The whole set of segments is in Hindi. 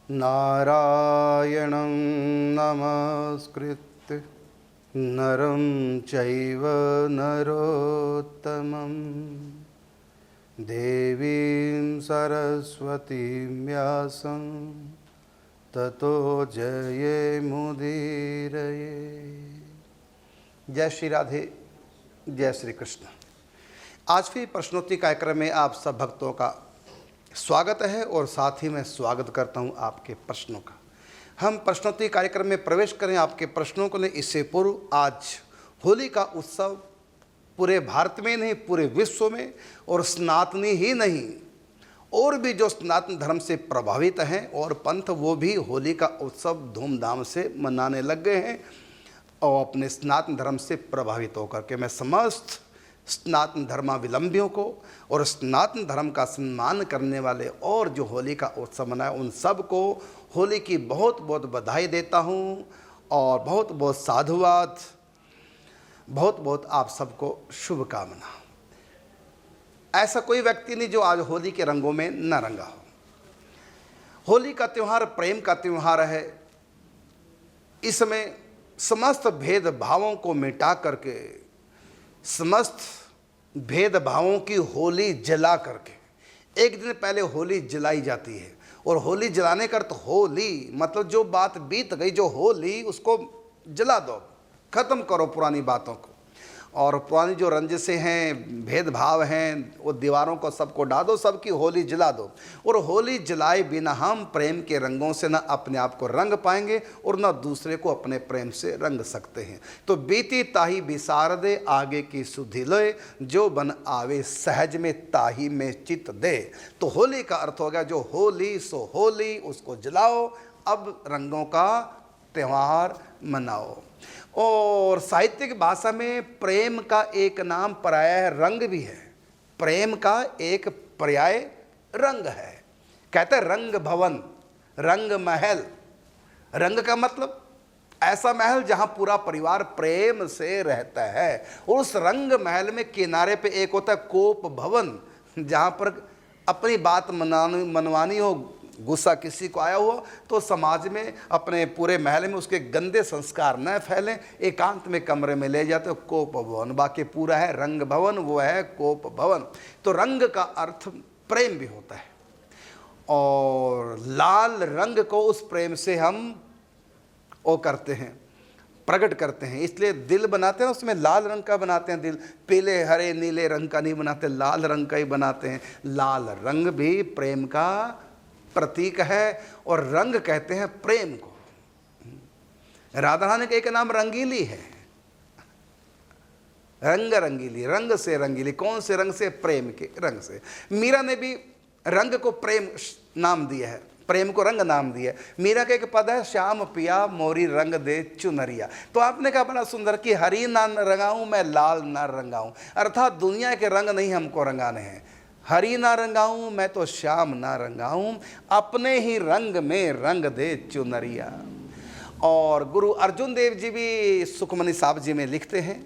नारायणं नमस्कृत्य नरं चैव नरोत्तमं देवीं सरस्वतीं व्यासं ततो जयमुदीरये। जय श्री राधे, जय श्री कृष्ण। आज भी प्रश्नोत्तरी कार्यक्रम में आप सब भक्तों का स्वागत है और साथ ही मैं स्वागत करता हूं आपके प्रश्नों का। हम प्रश्नोत्तरी कार्यक्रम में प्रवेश करें आपके प्रश्नों को लें इससे पूर्व आज होली का उत्सव पूरे भारत में नहीं पूरे विश्व में, और सनातनी ही नहीं और भी जो सनातन धर्म से प्रभावित हैं और पंथ, वो भी होली का उत्सव धूमधाम से मनाने लग गए हैं और अपने सनातन धर्म से प्रभावित होकर के मैं समस्त सनातन धर्मावलंबियों को और सनातन धर्म का सम्मान करने वाले और जो होली का उत्सव मनाए उन सब को होली की बहुत बहुत बधाई देता हूँ और बहुत बहुत साधुवाद, बहुत बहुत आप सबको शुभकामना। ऐसा कोई व्यक्ति नहीं जो आज होली के रंगों में न रंगा हो। होली का त्यौहार प्रेम का त्यौहार है। इसमें समस्त भेदभावों को मिटा करके, समस्त भेदभावों की होली जला करके, एक दिन पहले होली जलाई जाती है और होली जलाने का अर्थ होली मतलब जो बात बीत गई, जो होली उसको जला दो, ख़त्म करो पुरानी बातों को, और पुरानी जो रंजिशें हैं, भेदभाव हैं, वो दीवारों को सबको डाल दो, सबकी होली जला दो। और होली जलाए बिना हम प्रेम के रंगों से ना अपने आप को रंग पाएंगे और ना दूसरे को अपने प्रेम से रंग सकते हैं। तो बीती ताही बिसार दे, आगे की सुधि ले, जो बन आवे सहज में ताही में चित दे। तो होली का अर्थ हो गया जो होली सो होली, उसको जलाओ, अब रंगों का त्यौहार मनाओ। और साहित्यिक भाषा में प्रेम का एक नाम पर्याय रंग भी है। प्रेम का एक पर्याय रंग है। कहते हैं रंग भवन, रंग महल। रंग का मतलब ऐसा महल जहां पूरा परिवार प्रेम से रहता है। और उस रंग महल में किनारे पे एक होता है कोप भवन, जहां पर अपनी बात मनवानी हो, गुस्सा किसी को आया हुआ तो समाज में अपने पूरे महल में उसके गंदे संस्कार न फैलें, एकांत में कमरे में ले जाते हो कोप भवन। बाकी पूरा है रंग भवन, वो है कोप भवन। तो रंग का अर्थ प्रेम भी होता है और लाल रंग को उस प्रेम से हम वो करते हैं, प्रकट करते हैं। इसलिए दिल बनाते हैं, उसमें लाल रंग का बनाते हैं दिल। पीले हरे नीले रंग का नहीं बनाते, लाल रंग का ही बनाते हैं। लाल रंग भी प्रेम का प्रतीक है और रंग कहते हैं प्रेम को। राधा रानी का एक नाम रंगीली है। रंग रंगीली, रंग से रंगीली। कौन से रंग से? प्रेम के रंग से। मीरा ने भी रंग को प्रेम नाम दिया है, प्रेम को रंग नाम दिया है। मीरा का एक पद है श्याम पिया मोरी रंग दे चुनरिया। तो आपने कहा बड़ा सुंदर कि हरी ना रंगाऊं मैं लाल ना रंगाऊं, अर्थात दुनिया के रंग नहीं हमको रंगाने हैं। हरी ना रंगाऊं मैं तो श्याम ना रंगाऊं, अपने ही रंग में रंग दे चुनरिया। और गुरु अर्जुन देव जी भी सुखमनी साहब जी में लिखते हैं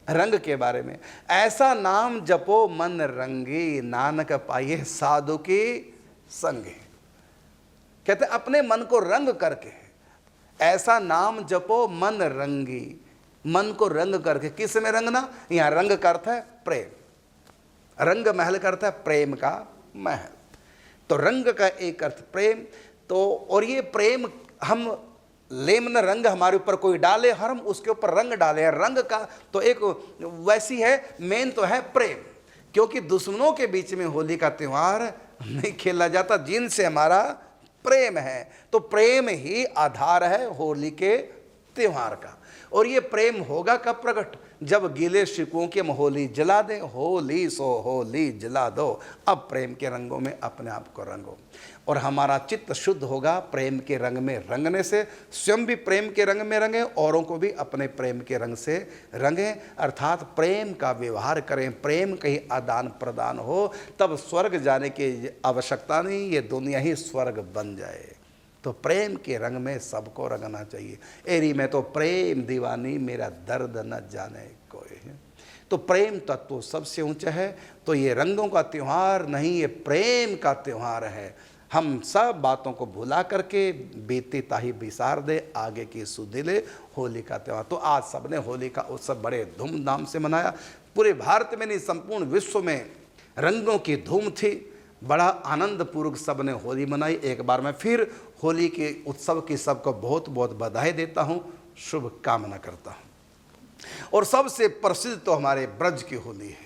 रंग के बारे में, ऐसा नाम जपो मन रंगी, नानक पाइए साधु की संगे। कहते अपने मन को रंग करके, ऐसा नाम जपो मन रंगी, मन को रंग करके। किस में रंगना? यहाँ रंग का अर्थ है प्रेम, रंग महल का अर्थ है प्रेम का महल। तो रंग का एक अर्थ प्रेम। तो और ये प्रेम हम लेमन रंग हमारे ऊपर कोई डाले, हम उसके ऊपर रंग डाले। रंग का तो एक वैसी है, मेन तो है प्रेम, क्योंकि दुश्मनों के बीच में होली का त्यौहार नहीं खेला जाता, जिनसे हमारा प्रेम है। तो प्रेम ही आधार है होली के त्यौहार का। और ये प्रेम होगा कब प्रकट? जब गीले शिकवों की हम होली जला दें। होली सो होली जला दो, अब प्रेम के रंगों में अपने आप को रंगो। और हमारा चित्त शुद्ध होगा प्रेम के रंग में रंगने से। स्वयं भी प्रेम के रंग में रंगें, औरों को भी अपने प्रेम के रंग से रंगें। अर्थात प्रेम का व्यवहार करें, प्रेम का ही आदान प्रदान हो, तब स्वर्ग जाने की आवश्यकता नहीं, ये दुनिया ही स्वर्ग बन जाए। तो प्रेम के रंग में सबको रंगना चाहिए। एरी में तो प्रेम दीवानी, मेरा दर्द न जाने कोई है। तो प्रेम तत्व सबसे ऊंचा है। तो ये रंगों का त्यौहार नहीं, ये प्रेम का त्यौहार है। हम सब बातों को भुला करके बीती ताही बिसार दे, आगे की सुधि ले होली का त्यौहार। तो आज सबने होली का उत्सव बड़े धूमधाम से मनाया। पूरे भारत में नहीं, संपूर्ण विश्व में रंगों की धूम थी। बड़ा आनंद पूर्वक सबने होली मनाई। एक बार मैं फिर होली के उत्सव की सबको बहुत बहुत बधाई देता हूँ, शुभकामना करता हूँ। और सबसे प्रसिद्ध तो हमारे ब्रज की होली है।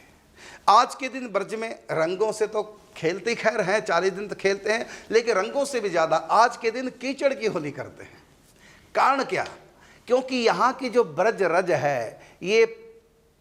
आज के दिन ब्रज में रंगों से तो खेलते खैर हैं, 40 दिन तो खेलते हैं, लेकिन रंगों से भी ज़्यादा आज के दिन कीचड़ की होली करते हैं। कारण क्या? क्योंकि यहाँ की जो ब्रज रज है, ये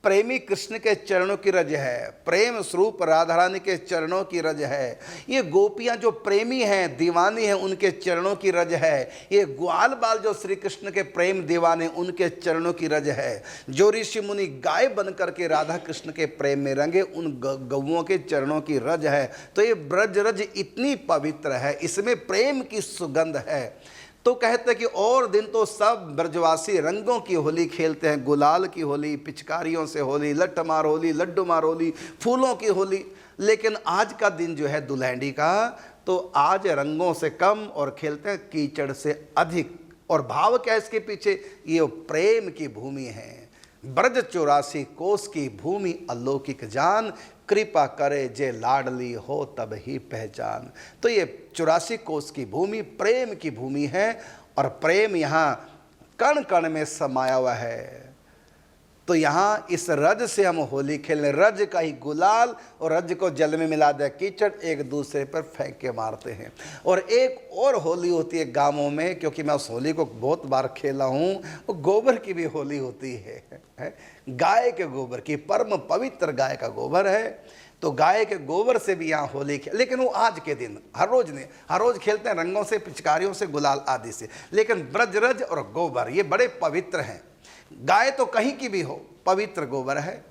प्रेमी कृष्ण के चरणों की रज है, प्रेम स्वरूप राधा रानी के चरणों की रज है। ये गोपियाँ जो प्रेमी हैं, दीवानी हैं, उनके चरणों की रज है। ये ग्वाल बाल जो श्री कृष्ण के प्रेम दीवाने, उनके चरणों की रज है। जो ऋषि मुनि गाय बन करके राधा कृष्ण के प्रेम में रंगे, उन गौओं के चरणों की रज है। तो ये ब्रज रज इतनी पवित्र है, इसमें प्रेम की सुगंध है। तो कहते हैं कि और दिन तो सब ब्रजवासी रंगों की होली खेलते हैं, गुलाल की होली, पिचकारियों से होली, लट्ठमार होली, लड्डू मार होली, फूलों की होली। लेकिन आज का दिन जो है दुल्हड़ी का, तो आज रंगों से कम और खेलते हैं कीचड़ से अधिक। और भाव क्या है इसके पीछे? ये प्रेम की भूमि है। ब्रज 84 कोस की भूमि अलौकिक जान, कृपा करे जे लाडली हो तब ही पहचान। तो ये 84 कोस की भूमि प्रेम की भूमि है, और प्रेम यहाँ कण कण में समाया हुआ है। तो यहाँ इस रज से हम होली खेलने, रज का ही गुलाल और रज को जल में मिला दे कीचड़, एक दूसरे पर फेंक के मारते हैं। और एक और होली होती है गांवों में, क्योंकि मैं उस होली को बहुत बार खेला हूँ, वो गोबर की भी होली होती है। गाय के गोबर की, परम पवित्र गाय का गोबर है। तो गाय के गोबर से भी यहाँ होली खेल, लेकिन वो आज के दिन हर रोज नहीं, हर रोज खेलते हैं रंगों से, पिचकारियों से, गुलाल आदि से। लेकिन ब्रज रज और गोबर ये बड़े पवित्र हैं। गाय तो कहीं की भी हो, पवित्र गोबर है।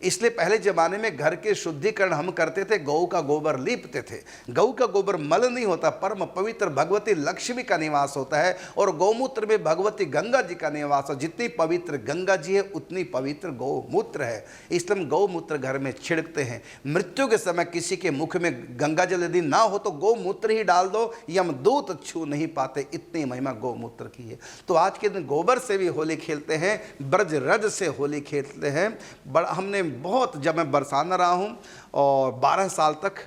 इसलिए पहले ज़माने में घर के शुद्धिकरण हम करते थे, गौ का गोबर लीपते थे। गौ का गोबर मल नहीं होता, परम पवित्र भगवती लक्ष्मी का निवास होता है। और गौमूत्र में भगवती गंगा जी का निवास है। जितनी पवित्र गंगा जी है, उतनी पवित्र गौमूत्र है। इसलिए हम गौमूत्र घर में छिड़कते हैं। मृत्यु के समय किसी के मुख में गंगा जल यदि ना हो तो गौमूत्र ही डाल दो, यमदूत छू नहीं पाते, इतनी महिमा गौमूत्र की है। तो आज के दिन गोबर से भी होली खेलते हैं, ब्रज रज से होली खेलते हैं। बड़ा हमने बहुत, जब मैं बरसाना रहा हूँ और 12 साल तक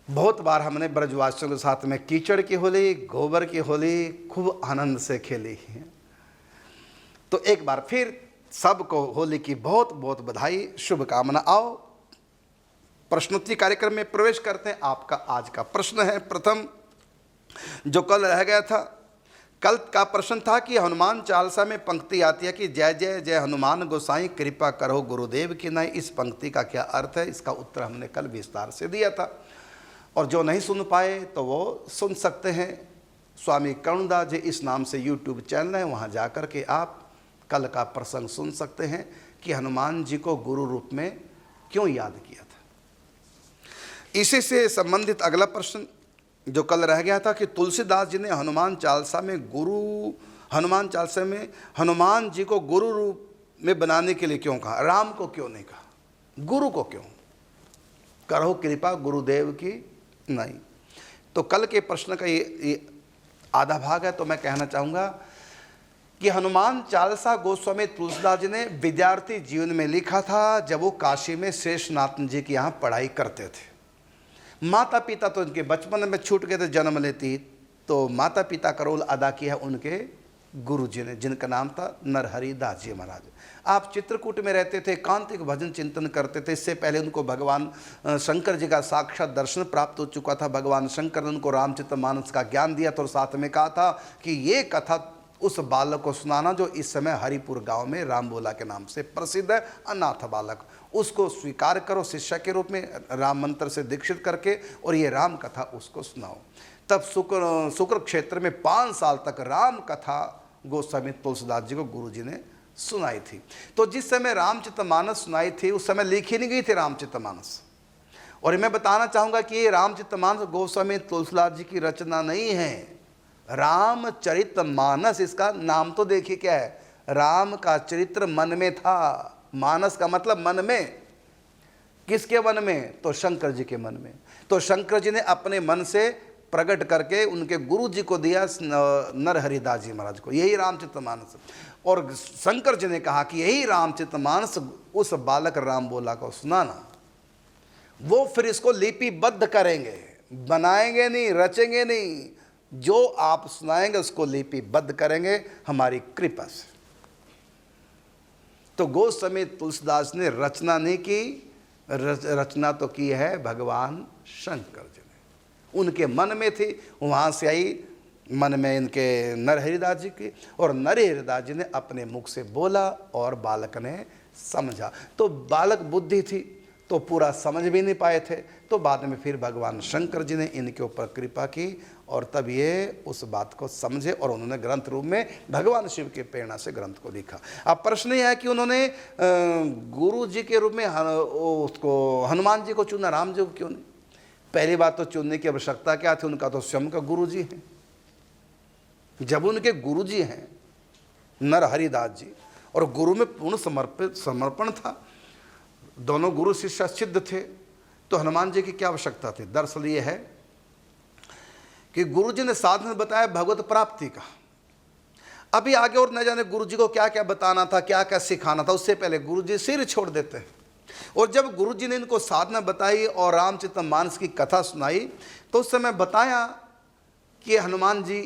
बहुत बार हमने ब्रजवासियों के साथ में कीचड़ की होली, गोबर की होली खूब आनंद से खेली है। तो एक बार फिर सबको होली की बहुत बहुत बधाई, शुभकामना। आओ प्रश्नोत्तरी कार्यक्रम में प्रवेश करते हैं। आपका आज का प्रश्न है प्रथम, जो कल रह गया था। कल का प्रश्न था कि हनुमान चालीसा में पंक्ति आती है कि जय जय जय हनुमान गोसाई कृपा करो गुरुदेव की नाई। इस पंक्ति का क्या अर्थ है? इसका उत्तर हमने कल विस्तार से दिया था, और जो नहीं सुन पाए तो वो सुन सकते हैं। स्वामी करुणदास जी इस नाम से यूट्यूब चैनल है, वहाँ जा कर के आप कल का प्रसंग सुन सकते हैं कि हनुमान जी को गुरु रूप में क्यों याद किया था। इसी से संबंधित अगला प्रश्न जो कल रह गया था कि तुलसीदास जी ने हनुमान चालीसा में हनुमान जी को गुरु रूप में बनाने के लिए क्यों कहा? राम को क्यों नहीं कहा? गुरु को क्यों? करो कृपा गुरुदेव की नहीं। तो कल के प्रश्न का ये आधा भाग है। तो मैं कहना चाहूँगा कि हनुमान चालीसा गोस्वामी तुलसीदास जी ने विद्यार्थी जीवन में लिखा था, जब वो काशी में शेषनाथ जी के यहाँ पढ़ाई करते थे। माता पिता तो उनके बचपन में छूट गए थे जन्म लेती, तो माता पिता का रोल अदा किया उनके गुरु जी ने, जिनका नाम था नरहरि दास जी महाराज। आप चित्रकूट में रहते थे, एकांतिक भजन चिंतन करते थे। इससे पहले उनको भगवान शंकर जी का साक्षात दर्शन प्राप्त हो चुका था। भगवान शंकर ने उनको रामचरितमानस का ज्ञान दिया था, और साथ में कहा था कि ये कथा उस बालक को सुनाना जो इस समय हरिपुर गांव में राम बोला के नाम से प्रसिद्ध है, अनाथ बालक। उसको स्वीकार करो शिष्य के रूप में, राम मंत्र से दीक्षित करके, और ये राम कथा उसको सुनाओ। तब शुक्र क्षेत्र में 5 साल तक राम कथा गोस्वामी तुलसीदास जी को गुरु जी ने सुनाई थी। तो जिस समय रामचरितमानस सुनाई थी, उस समय लिखी नहीं गई थी रामचरितमानस। और मैं बताना चाहूँगा कि ये रामचरितमानस गोस्वामी तुलसीदास जी की रचना नहीं है। रामचरितमानस, इसका नाम तो देखिए क्या है, राम का चरित्र मन में था। मानस का मतलब मन में। किसके मन में? तो शंकर जी के मन में। तो शंकर जी ने अपने मन से प्रकट करके उनके गुरु जी को दिया, नरहरिदास जी महाराज को, यही रामचरितमानस। और शंकर जी ने कहा कि यही रामचरितमानस उस बालक राम बोला को सुनाना, वो फिर इसको लिपिबद्ध करेंगे, बनाएंगे नहीं, रचेंगे नहीं, जो आप सुनाएंगे उसको लिपिबद्ध करेंगे हमारी कृपा से। तो गोस्वामी तुलसीदास ने रचना नहीं की, रचना तो की है भगवान शंकर जी ने, उनके मन में थी, वहाँ से आई मन में इनके नरहरिदास जी की, और नरहरिदास जी ने अपने मुख से बोला और बालक ने समझा। तो बालक बुद्धि थी तो पूरा समझ भी नहीं पाए थे, तो बाद में फिर भगवान शंकर जी ने इनके ऊपर कृपा की और तब ये उस बात को समझे और उन्होंने ग्रंथ रूप में भगवान शिव की प्रेरणा से ग्रंथ को लिखा। अब प्रश्न यह है कि उन्होंने गुरु जी के रूप में उसको हनुमान जी को चुना, राम जी को क्यों नहीं? पहली बात तो चुनने की आवश्यकता क्या थी, उनका तो स्वयं का गुरु जी है। जब उनके गुरु जी हैं नरहरिदास जी और गुरु में पूर्ण समर्पण था, दोनों गुरु शिष्य सिद्ध थे, तो हनुमान जी की क्या आवश्यकता थी? दरअसल ये है कि गुरु जी ने साधन बताया भगवत प्राप्ति का। अभी आगे और न जाने गुरु जी को क्या क्या बताना था, क्या क्या सिखाना था, उससे पहले गुरु जी सिर छोड़ देते हैं। और जब गुरु जी ने इनको साधना बताई और रामचरितमानस की कथा सुनाई, तो उस समय बताया कि हनुमान जी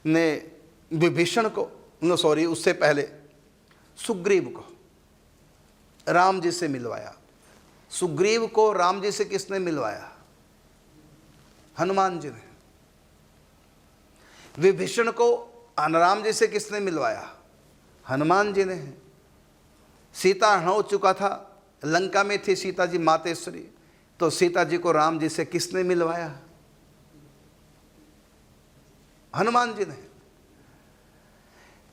ने विभीषण को, उससे पहले सुग्रीव को राम जी से मिलवाया। सुग्रीव को राम जी से किसने मिलवाया? हनुमान जी ने। विभीषण को राम जी से किसने मिलवाया? हनुमान जी ने। सीता हो चुका था, लंका में थी सीता जी मातेश्वरी, तो सीता जी को राम जी से किसने मिलवाया? हनुमान जी ने।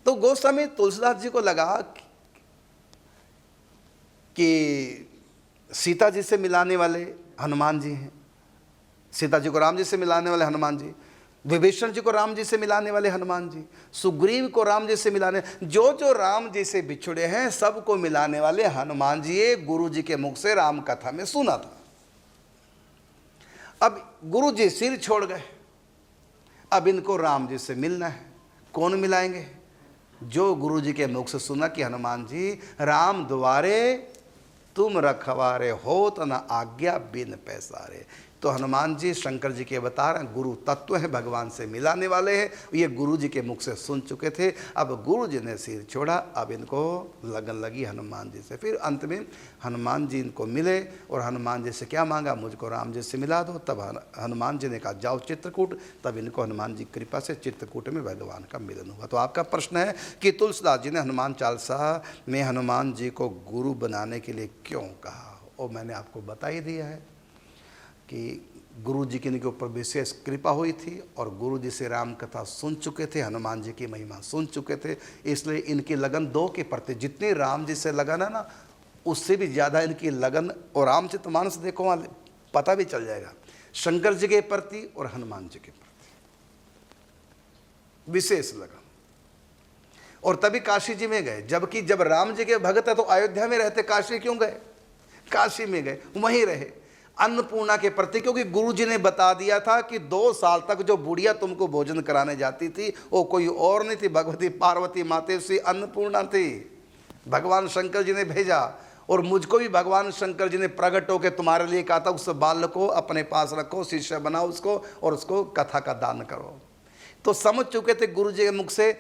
तो गोस्वामी तुलसीदास जी को लगा कि सीता जी से मिलाने वाले हनुमान जी हैं, सीता जी को राम जी से मिलाने वाले हनुमान जी, विभीषण जी को राम जी से मिलाने वाले हनुमान जी, सुग्रीव को राम जी से मिलाने, जो जो राम जी से बिछुड़े हैं सबको मिलाने वाले हनुमान जी, ये गुरु जी के मुख से राम कथा में सुना था। अब गुरु जी सिर छोड़ गए, अब इनको राम जी से मिलना है। कौन मिलाएंगे? जो गुरु जी के मुख से सुना कि हनुमान जी राम द्वारे तुम रखवारे हो तो न आज्ञा बिन पैसारे। तो हनुमान जी शंकर जी के अवतार हैं, गुरु तत्व हैं, भगवान से मिलाने वाले हैं, ये गुरु जी के मुख से सुन चुके थे। अब गुरु जी ने सिर छोड़ा, अब इनको लगन लगी हनुमान जी से। फिर अंत में हनुमान जी इनको मिले और हनुमान जी से क्या मांगा? मुझको राम जी से मिला दो। तब हनुमान जी ने कहा जाओ चित्रकूट, तब इनको हनुमान जी की कृपा से चित्रकूट में भगवान का मिलन हुआ। तो आपका प्रश्न है कि तुलसीदास जी ने हनुमान चालीसा में हनुमान जी को गुरु बनाने के लिए क्यों कहा? और मैंने आपको बता ही दिया है कि गुरु जी की इनके ऊपर विशेष कृपा हुई थी और गुरु जी से राम कथा सुन चुके थे, हनुमान जी की महिमा सुन चुके थे, इसलिए इनकी लगन दो के प्रति, जितनी राम जी से लगन है ना, उससे भी ज़्यादा इनकी लगन, और रामचरितमानस देखो वहाँ पता भी चल जाएगा, शंकर जी के प्रति और हनुमान जी के प्रति विशेष लगन। और तभी काशी जी में गए, जबकि जब राम जी के भगत है तो अयोध्या में रहते, काशी क्यों गए? काशी में गए, वहीं रहे अन्नपूर्णा के प्रति, क्योंकि गुरु जी ने बता दिया था कि 2 साल तक जो बुढ़िया तुमको भोजन कराने जाती थी वो कोई और नहीं थी, भगवती पार्वती मातेश्वरी अन्नपूर्णा थी। भगवान शंकर जी ने भेजा और मुझको भी भगवान शंकर जी ने प्रकट होकर तुम्हारे लिए कहा था उस बालक को अपने पास रखो, शिष्य बनाओ उसको और उसको कथा का दान करो। तो समझ चुके थे गुरु जी के मुख से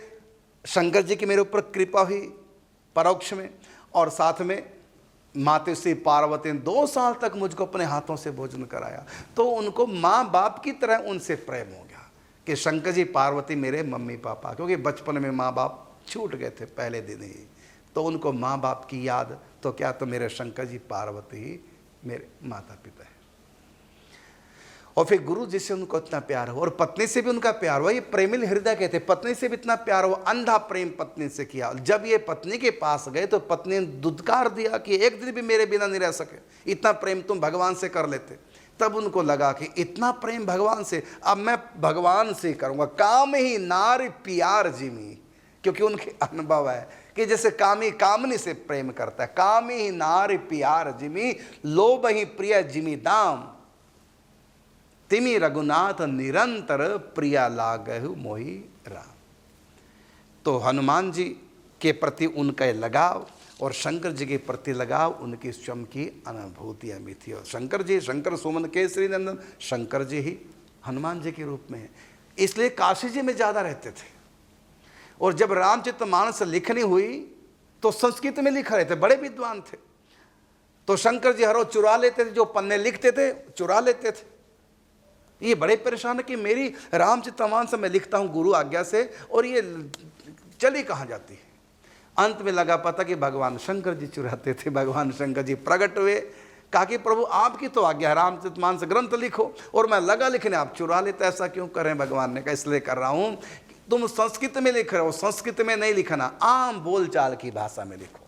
शंकर जी की मेरे ऊपर कृपा हुई परोक्ष में, और साथ में मातेश्री पार्वती ने 2 साल तक मुझको अपने हाथों से भोजन कराया। तो उनको माँ बाप की तरह उनसे प्रेम हो गया कि शंकर जी पार्वती मेरे मम्मी पापा, क्योंकि बचपन में माँ बाप छूट गए थे पहले दिन ही, तो उनको माँ बाप की याद, तो क्या तो मेरे शंकर जी पार्वती ही मेरे माता पिता है। और फिर गुरु जी से उनको इतना प्यार हुआ और पत्नी से भी उनका प्यार हुआ, ये प्रेमिल हृदय कहते, पत्नी से भी इतना प्यार हुआ, अंधा प्रेम पत्नी से किया। जब ये पत्नी के पास गए तो पत्नी ने दुत्कार दिया कि एक दिन भी मेरे बिना नहीं रह सके, इतना प्रेम तुम भगवान से कर लेते। तब उनको लगा कि इतना प्रेम भगवान से, अब मैं भगवान से करूँगा। काम ही नारी प्यार जिमी, क्योंकि उनके अनुभव है कि जैसे कामी कामनी से प्रेम करता है, काम ही नारी प्यार जिमी, लोभ ही प्रिय जिमी दाम, तिमि रघुनाथ निरंतर प्रिया लागहु मोहि राम। तो हनुमान जी के प्रति उनका लगाव और शंकर जी के प्रति लगाव, उनकी स्वयं की अनुभूतियाँ भी थी। और शंकर जी, शंकर सुमन केसरी नंदन, शंकर जी ही हनुमान जी के रूप में है, इसलिए काशी जी में ज़्यादा रहते थे। और जब रामचरितमानस लिखनी हुई तो संस्कृत में लिखा रहे थे, बड़े विद्वान थे। तो शंकर जी हर रोज चुरा लेते थे, जो पन्ने लिखते थे चुरा लेते थे। ये बड़े परेशान है कि मेरी रामचरितमानस मैं लिखता हूँ गुरु आज्ञा से, और ये चली कहाँ जाती है। अंत में लगा पता कि भगवान शंकर जी चुराते थे। भगवान शंकर जी प्रकट हुए, कहा कि प्रभु आपकी तो आज्ञा है, रामचरितमानस ग्रंथ लिखो, और मैं लगा लिखने, आप चुरा लेते, ऐसा क्यों कर रहे हैं। भगवान ने कहा इसलिए कर रहा हूँ, तुम संस्कृत में लिख रहे हो, संस्कृत में नहीं लिखना, आम बोलचाल की भाषा में लिखो,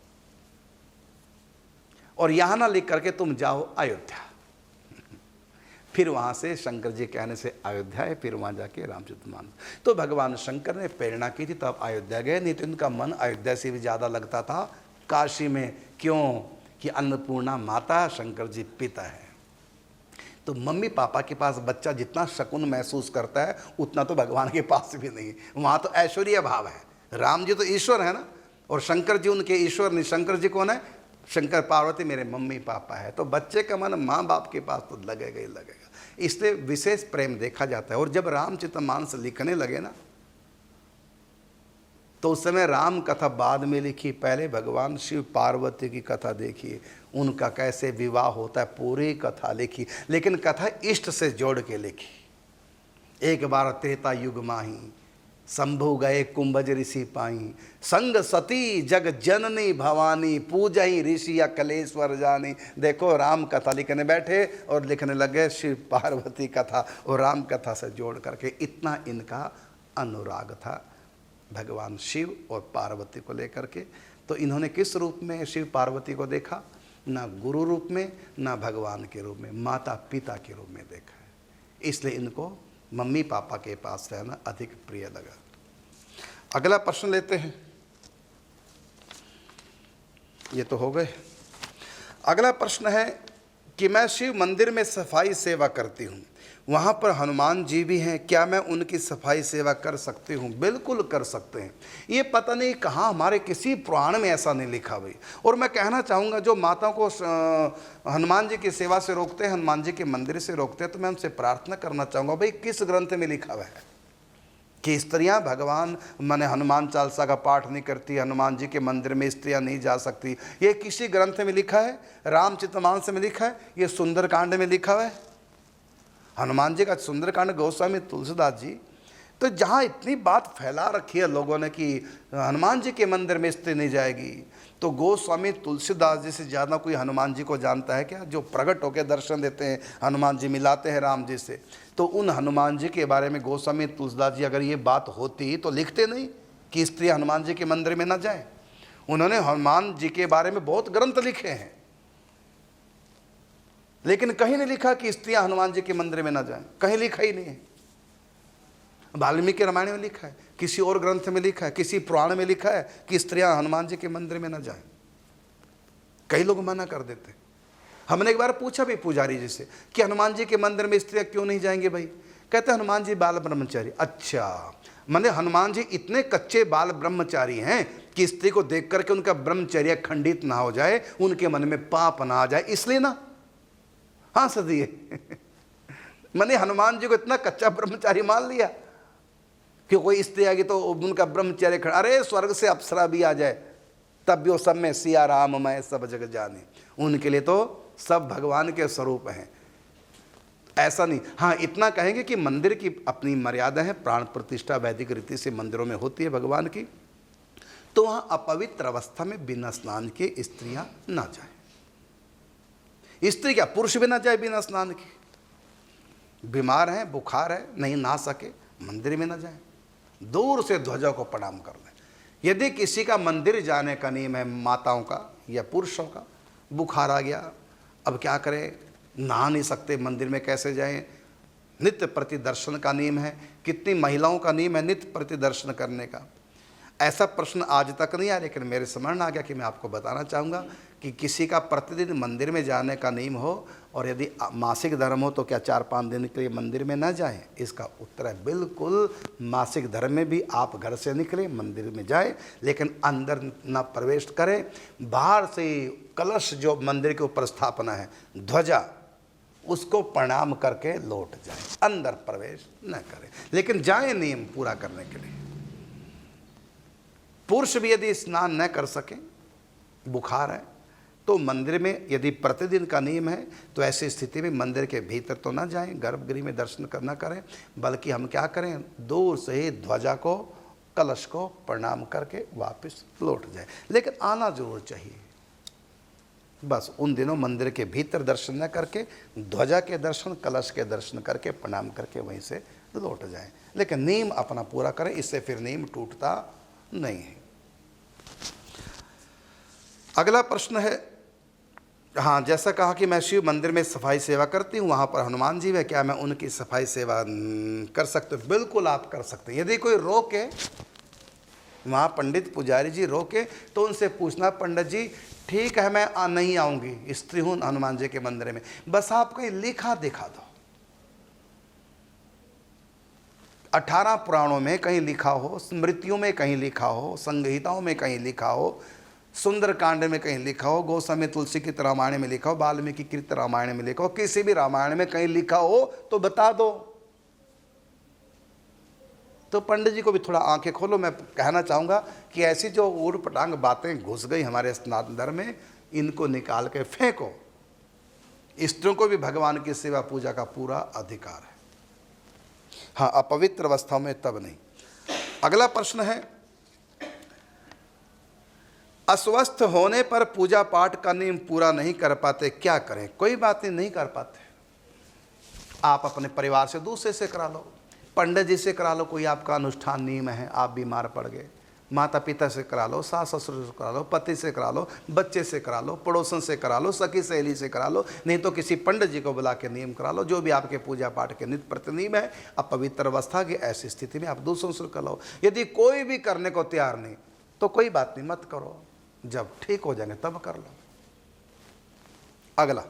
और यहां ना लिख करके तुम जाओ अयोध्या। फिर वहां से शंकर जी कहने से अयोध्या है, फिर वहां जाके रामचरितमानस। तो भगवान शंकर ने प्रेरणा की थी तब अयोध्या गए, नहीं तो इनका मन अयोध्या से भी ज्यादा लगता था काशी में। क्यों कि अन्नपूर्णा माता, शंकर जी पिता है। तो मम्मी पापा के पास बच्चा जितना शकुन महसूस करता है उतना तो भगवान के पास भी नहीं है। वहाँ तो ऐश्वर्य भाव है। राम जी तो ईश्वर है ना, और शंकर जी उनके ईश्वर नहीं। शंकर जी कौन है? शंकर पार्वती मेरे मम्मी पापा है। तो बच्चे का मन माँ बाप के पास तो लगेगा ही लगेगा, इसलिए विशेष प्रेम देखा जाता है। और जब रामचरितमानस लिखने लगे ना, तो उस समय राम कथा बाद में लिखी, पहले भगवान शिव पार्वती की कथा देखिए, उनका कैसे विवाह होता है, पूरी कथा लिखी। लेकिन कथा इष्ट से जोड़ के लिखी। एक बार त्रेता युग माही, शंभु गए कुंभज ऋषि पाई, संग सती जग जननी भवानी, पूजही ऋषि अकलेश्वर जानी। देखो राम कथा लिखने बैठे और लिखने लगे शिव पार्वती कथा, और राम कथा से जोड़ करके। इतना इनका अनुराग था भगवान शिव और पार्वती को लेकर के। तो इन्होंने किस रूप में शिव पार्वती को देखा? ना गुरु रूप में, ना भगवान के रूप में, माता पिता के रूप में देखा है। इसलिए इनको मम्मी पापा के पास रहना अधिक प्रिय लगा। अगला प्रश्न लेते हैं, ये तो हो गए। अगला प्रश्न है कि मैं शिव मंदिर में सफाई सेवा करती हूँ, वहाँ पर हनुमान जी भी हैं, क्या मैं उनकी सफाई सेवा कर सकती हूँ? बिल्कुल कर सकते हैं। ये पता नहीं कहाँ, हमारे किसी पुराण में ऐसा नहीं लिखा भाई। और मैं कहना चाहूँगा जो माताओं को हनुमान जी की सेवा से रोकते हैं, हनुमान जी के मंदिर से रोकते हैं, तो मैं उनसे प्रार्थना करना चाहूँगा भाई किस ग्रंथ में लिखा हुआ है कि स्त्रियां भगवान माने हनुमान चालीसा का पाठ नहीं करती, हनुमान जी के मंदिर में स्त्रियां नहीं जा सकती? ये किसी ग्रंथ में लिखा है? रामचरितमानस में लिखा है? ये सुंदरकांड में लिखा हुआ है? हनुमान जी का सुंदरकांड गोस्वामी तुलसीदास जी। तो जहाँ इतनी बात फैला रखी है लोगों ने कि हनुमान जी के मंदिर में स्त्री नहीं जाएगी, तो गोस्वामी तुलसीदास जी से ज़्यादा कोई हनुमान जी को जानता है क्या? जो प्रकट होकर दर्शन देते हैं, हनुमान जी मिलाते हैं राम जी से। तो उन हनुमान जी के बारे में गोस्वामी तुलसीदास जी अगर ये बात होती तो लिखते नहीं कि स्त्री हनुमान जी के मंदिर में ना जाए। उन्होंने हनुमान जी के बारे में बहुत ग्रंथ लिखे हैं, लेकिन कहीं नहीं लिखा कि स्त्रियां हनुमान जी के मंदिर में ना जाएं। कहीं लिखा ही नहीं है। वाल्मीकि रामायण में लिखा है, किसी और ग्रंथ में लिखा है, किसी पुराण में लिखा है कि स्त्रियां हनुमान जी के मंदिर में ना जाएं। कई लोग मना कर देते। हमने एक बार पूछा भी पुजारी जी से कि हनुमान जी के मंदिर में स्त्रियां क्यों नहीं जाएंगे भाई? कहते हनुमान जी बाल ब्रह्मचारी। अच्छा, माने हनुमान जी इतने कच्चे बाल ब्रह्मचारी हैं कि स्त्री को देख करके उनका ब्रह्मचर्य खंडित ना हो जाए, उनके मन में पाप ना आ जाए, इसलिए ना। हाँ सदिए मैंने हनुमान जी को इतना कच्चा ब्रह्मचारी मान लिया कि कोई स्त्री आएगी तो उनका ब्रह्मचर्य खड़ा, अरे स्वर्ग से अप्सरा भी आ जाए तब भी वो सब में सिया राम मैं सब जगह जाने, उनके लिए तो सब भगवान के स्वरूप हैं। ऐसा नहीं। हाँ इतना कहेंगे कि मंदिर की अपनी मर्यादा है, प्राण प्रतिष्ठा वैदिक रीति से मंदिरों में होती है भगवान की, तो वहाँ अपवित्र अवस्था में बिना स्नान के स्त्रियां ना जाए। स्त्री क्या पुरुष भी ना जाए बिना स्नान के। बीमार है, बुखार है, नहीं नहा सके, मंदिर में ना जाए, दूर से ध्वजा को प्रणाम कर दें। यदि किसी का मंदिर जाने का नियम है, माताओं का या पुरुषों का, बुखार आ गया, अब क्या करें, नहा नहीं सकते, मंदिर में कैसे जाएं? नित्य प्रति दर्शन का नियम है। कितनी महिलाओं का नियम है नित्य प्रति दर्शन करने का। ऐसा प्रश्न आज तक नहीं आया, लेकिन मेरे स्मरण आ गया कि मैं आपको बताना चाहूँगा कि किसी का प्रतिदिन मंदिर में जाने का नियम हो और यदि मासिक धर्म हो तो क्या 4-5 दिन के लिए मंदिर में ना जाएं? इसका उत्तर है बिल्कुल। मासिक धर्म में भी आप घर से निकलें, मंदिर में जाएं, लेकिन अंदर ना प्रवेश करें। बाहर से कलश जो मंदिर के ऊपर स्थापना है, ध्वजा, उसको प्रणाम करके लौट जाएं, अंदर प्रवेश न करें, लेकिन जाएं नियम पूरा करने के लिए। पुरुष भी यदि स्नान न कर सकें, बुखार है, तो मंदिर में यदि प्रतिदिन का नियम है तो ऐसी स्थिति में मंदिर के भीतर तो ना जाएं, गर्भगृह में दर्शन करना करें, बल्कि हम क्या करें, दूर से ही ध्वजा को, कलश को प्रणाम करके वापस लौट जाएं, लेकिन आना जरूर चाहिए। बस उन दिनों मंदिर के भीतर दर्शन न करके ध्वजा के दर्शन, कलश के दर्शन करके प्रणाम करके वहीं से लौट जाएं, लेकिन नियम अपना पूरा करें, इससे फिर नियम टूटता नहीं है। अगला प्रश्न है, हाँ, जैसा कहा कि मैं शिव मंदिर में सफाई सेवा करती हूँ, वहाँ पर हनुमान जी है, क्या मैं उनकी सफाई सेवा कर सकते हूँ? बिल्कुल आप कर सकते हैं। यदि कोई रोके, वहाँ पंडित पुजारी जी रोके, तो उनसे पूछना, पंडित जी ठीक है मैं नहीं आऊँगी, स्त्री हूँ हनुमान जी के मंदिर में, बस आप कहीं लिखा दिखा दो। 18 पुराणों में कहीं लिखा हो, स्मृतियों में कहीं लिखा हो, संहिताओं में कहीं लिखा हो, सुंदरकांड में कहीं लिखा हो, गोस्वामी तुलसी की रामायण में लिखा हो, वाल्मीकि कृत रामायण में लिखा हो, किसी भी रामायण में कहीं लिखा हो तो बता दो। तो पंडित जी को भी थोड़ा आंखें खोलो। मैं कहना चाहूँगा कि ऐसी जो ऊट पटांग बातें घुस गई हमारे सनातन धर्म में, इनको निकाल के फेंको। स्त्रियों को भी भगवान की सेवा पूजा का पूरा अधिकार है, हाँ, अपवित्र अवस्था में तब नहीं। अगला प्रश्न है, अस्वस्थ होने पर पूजा पाठ का नियम पूरा नहीं कर पाते, क्या करें? कोई बात नहीं कर पाते, आप अपने परिवार से दूसरे से करा लो, पंडित जी से करा लो, कोई आपका अनुष्ठान नियम है, आप बीमार पड़ गए, माता पिता से करा लो, सास ससुर से करा लो, पति से करा लो, बच्चे से करा लो, पड़ोसन से करा लो, सखी सहेली से करा लो, नहीं तो किसी पंडित जी को बुला के नियम करा लो, जो भी आपके पूजा पाठ के नित्य प्रति नियम है। अपवित्र अवस्था की ऐसी स्थिति में आप दूसरों से कर लो। यदि कोई भी करने को तैयार नहीं तो कोई बात नहीं, मत करो, जब ठीक हो जाएंगे तब कर लो। अगला,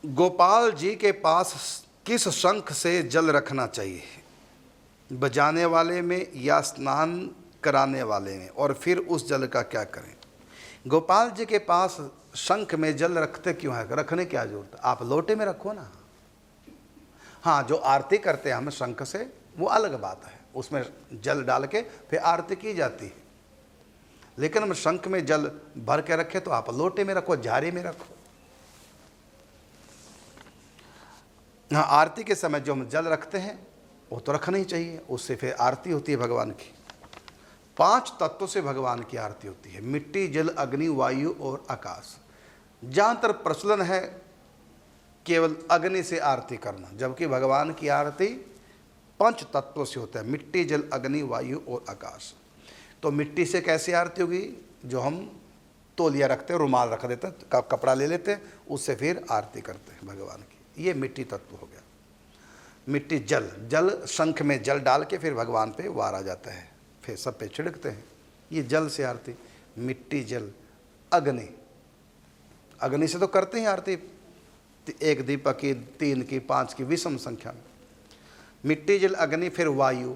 गोपाल जी के पास किस शंख से जल रखना चाहिए? बजाने वाले में या स्नान कराने वाले में? और फिर उस जल का क्या करें? गोपाल जी के पास शंख में जल रखते क्यों है? रखने क्या जरूरत है? आप लोटे में रखो ना। हाँ, जो आरती करते हैं हम शंख से, वो अलग बात है, उसमें जल डाल के फिर आरती की जाती है, लेकिन हम शंख में जल भर के रखे तो आप लोटे में रखो, झारी में रखो। हाँ, आरती के समय जो हम जल रखते हैं वो तो रखना ही चाहिए, उससे फिर आरती होती है भगवान की। 5 तत्वों से भगवान की आरती होती है, मिट्टी, जल, अग्नि, वायु और आकाश। जहाँ तक प्रचलन है केवल अग्नि से आरती करना, जबकि भगवान की आरती 5 तत्वों से होता है, मिट्टी, जल, अग्नि, वायु और आकाश। तो मिट्टी से कैसे आरती होगी? जो हम तौलिया रखते हैं, रुमाल रख देते हैं, कपड़ा ले लेते हैं, उससे फिर आरती करते हैं भगवान की। ये मिट्टी तत्व हो गया। मिट्टी, जल, जल शंख में जल डाल के फिर भगवान पे वार आ जाता है, फिर सब पे छिड़कते हैं, ये जल से आरती। मिट्टी, जल, अग्नि, अग्नि से तो करते हैं आरती, 1 दीपक की, 3 की, 5 की, विषम संख्या में। मिट्टी, जल, अग्नि, फिर वायु,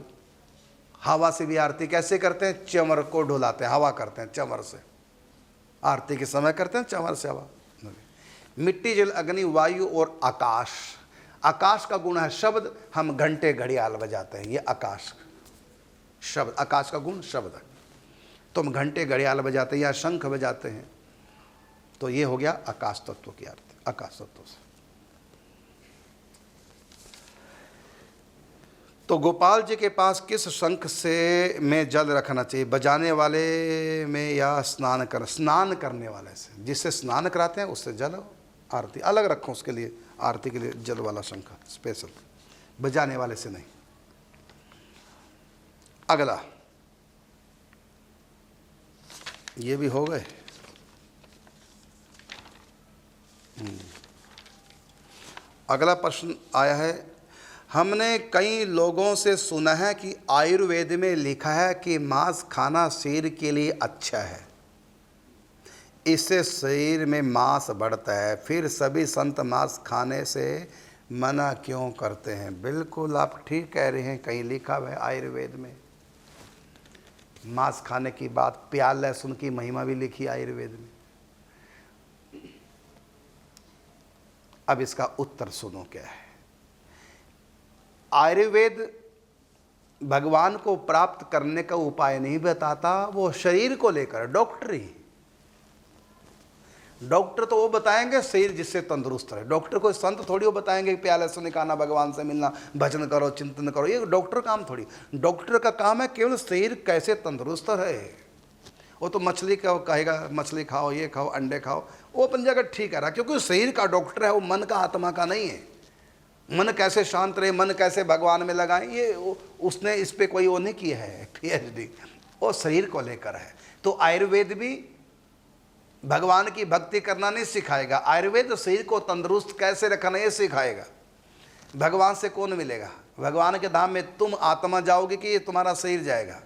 हवा से भी आरती कैसे करते हैं? चंवर को ढुलाते हैं, हवा करते हैं, चंवर से आरती के समय करते हैं, चंवर से हवा। मिट्टी, जल, अग्नि, वायु और आकाश। आकाश का गुण है शब्द, हम घंटे घड़ियाल बजाते हैं, ये आकाश शब्द, आकाश का गुण शब्द है। तो हम घंटे घड़ियाल बजाते हैं या शंख बजाते हैं, तो ये हो गया आकाश तत्व की आरती, आकाश तत्व से। तो गोपाल जी के पास किस शंख से में जल रखना चाहिए? बजाने वाले में या स्नान करने वाले से? जिससे स्नान कराते हैं उससे जल, आरती अलग रखो, उसके लिए आरती के लिए जल वाला शंख स्पेशल, बजाने वाले से नहीं। अगला, ये भी हो गए। अगला प्रश्न आया है, हमने कई लोगों से सुना है कि आयुर्वेद में लिखा है कि मांस खाना शरीर के लिए अच्छा है, इससे शरीर में मांस बढ़ता है। फिर सभी संत मांस खाने से मना क्यों करते हैं? बिल्कुल आप ठीक कह रहे हैं, कहीं लिखा हुआ है आयुर्वेद में मांस खाने की बात। प्याज लहसुन की महिमा भी लिखी आयुर्वेद में। अब इसका उत्तर सुनो क्या है। आयुर्वेद भगवान को प्राप्त करने का उपाय नहीं बताता, वो शरीर को लेकर डॉक्टर तो वो बताएंगे शरीर जिससे तंदुरुस्त रहे। डॉक्टर को संत थोड़ी वो बताएंगे कि प्याले से खाना, भगवान से मिलना, भजन करो, चिंतन करो, ये डॉक्टर काम थोड़ी। डॉक्टर का काम है केवल शरीर कैसे तंदुरुस्त रहे। वो तो मछली का कहेगा मछली खाओ, ये खाओ, अंडे खाओ, वो अपन जगह ठीक है रहा, क्योंकि शरीर का डॉक्टर है, वो मन का आत्मा का नहीं है। मन कैसे शांत रहे, मन कैसे भगवान में लगाए, ये उसने इस पर कोई वो नहीं किया है PhD, वो शरीर को लेकर है। तो आयुर्वेद भी भगवान की भक्ति करना नहीं सिखाएगा, आयुर्वेद शरीर को तंदुरुस्त कैसे रखना ये सिखाएगा। भगवान से कौन मिलेगा? भगवान के धाम में तुम आत्मा जाओगे कि ये तुम्हारा शरीर जाएगा?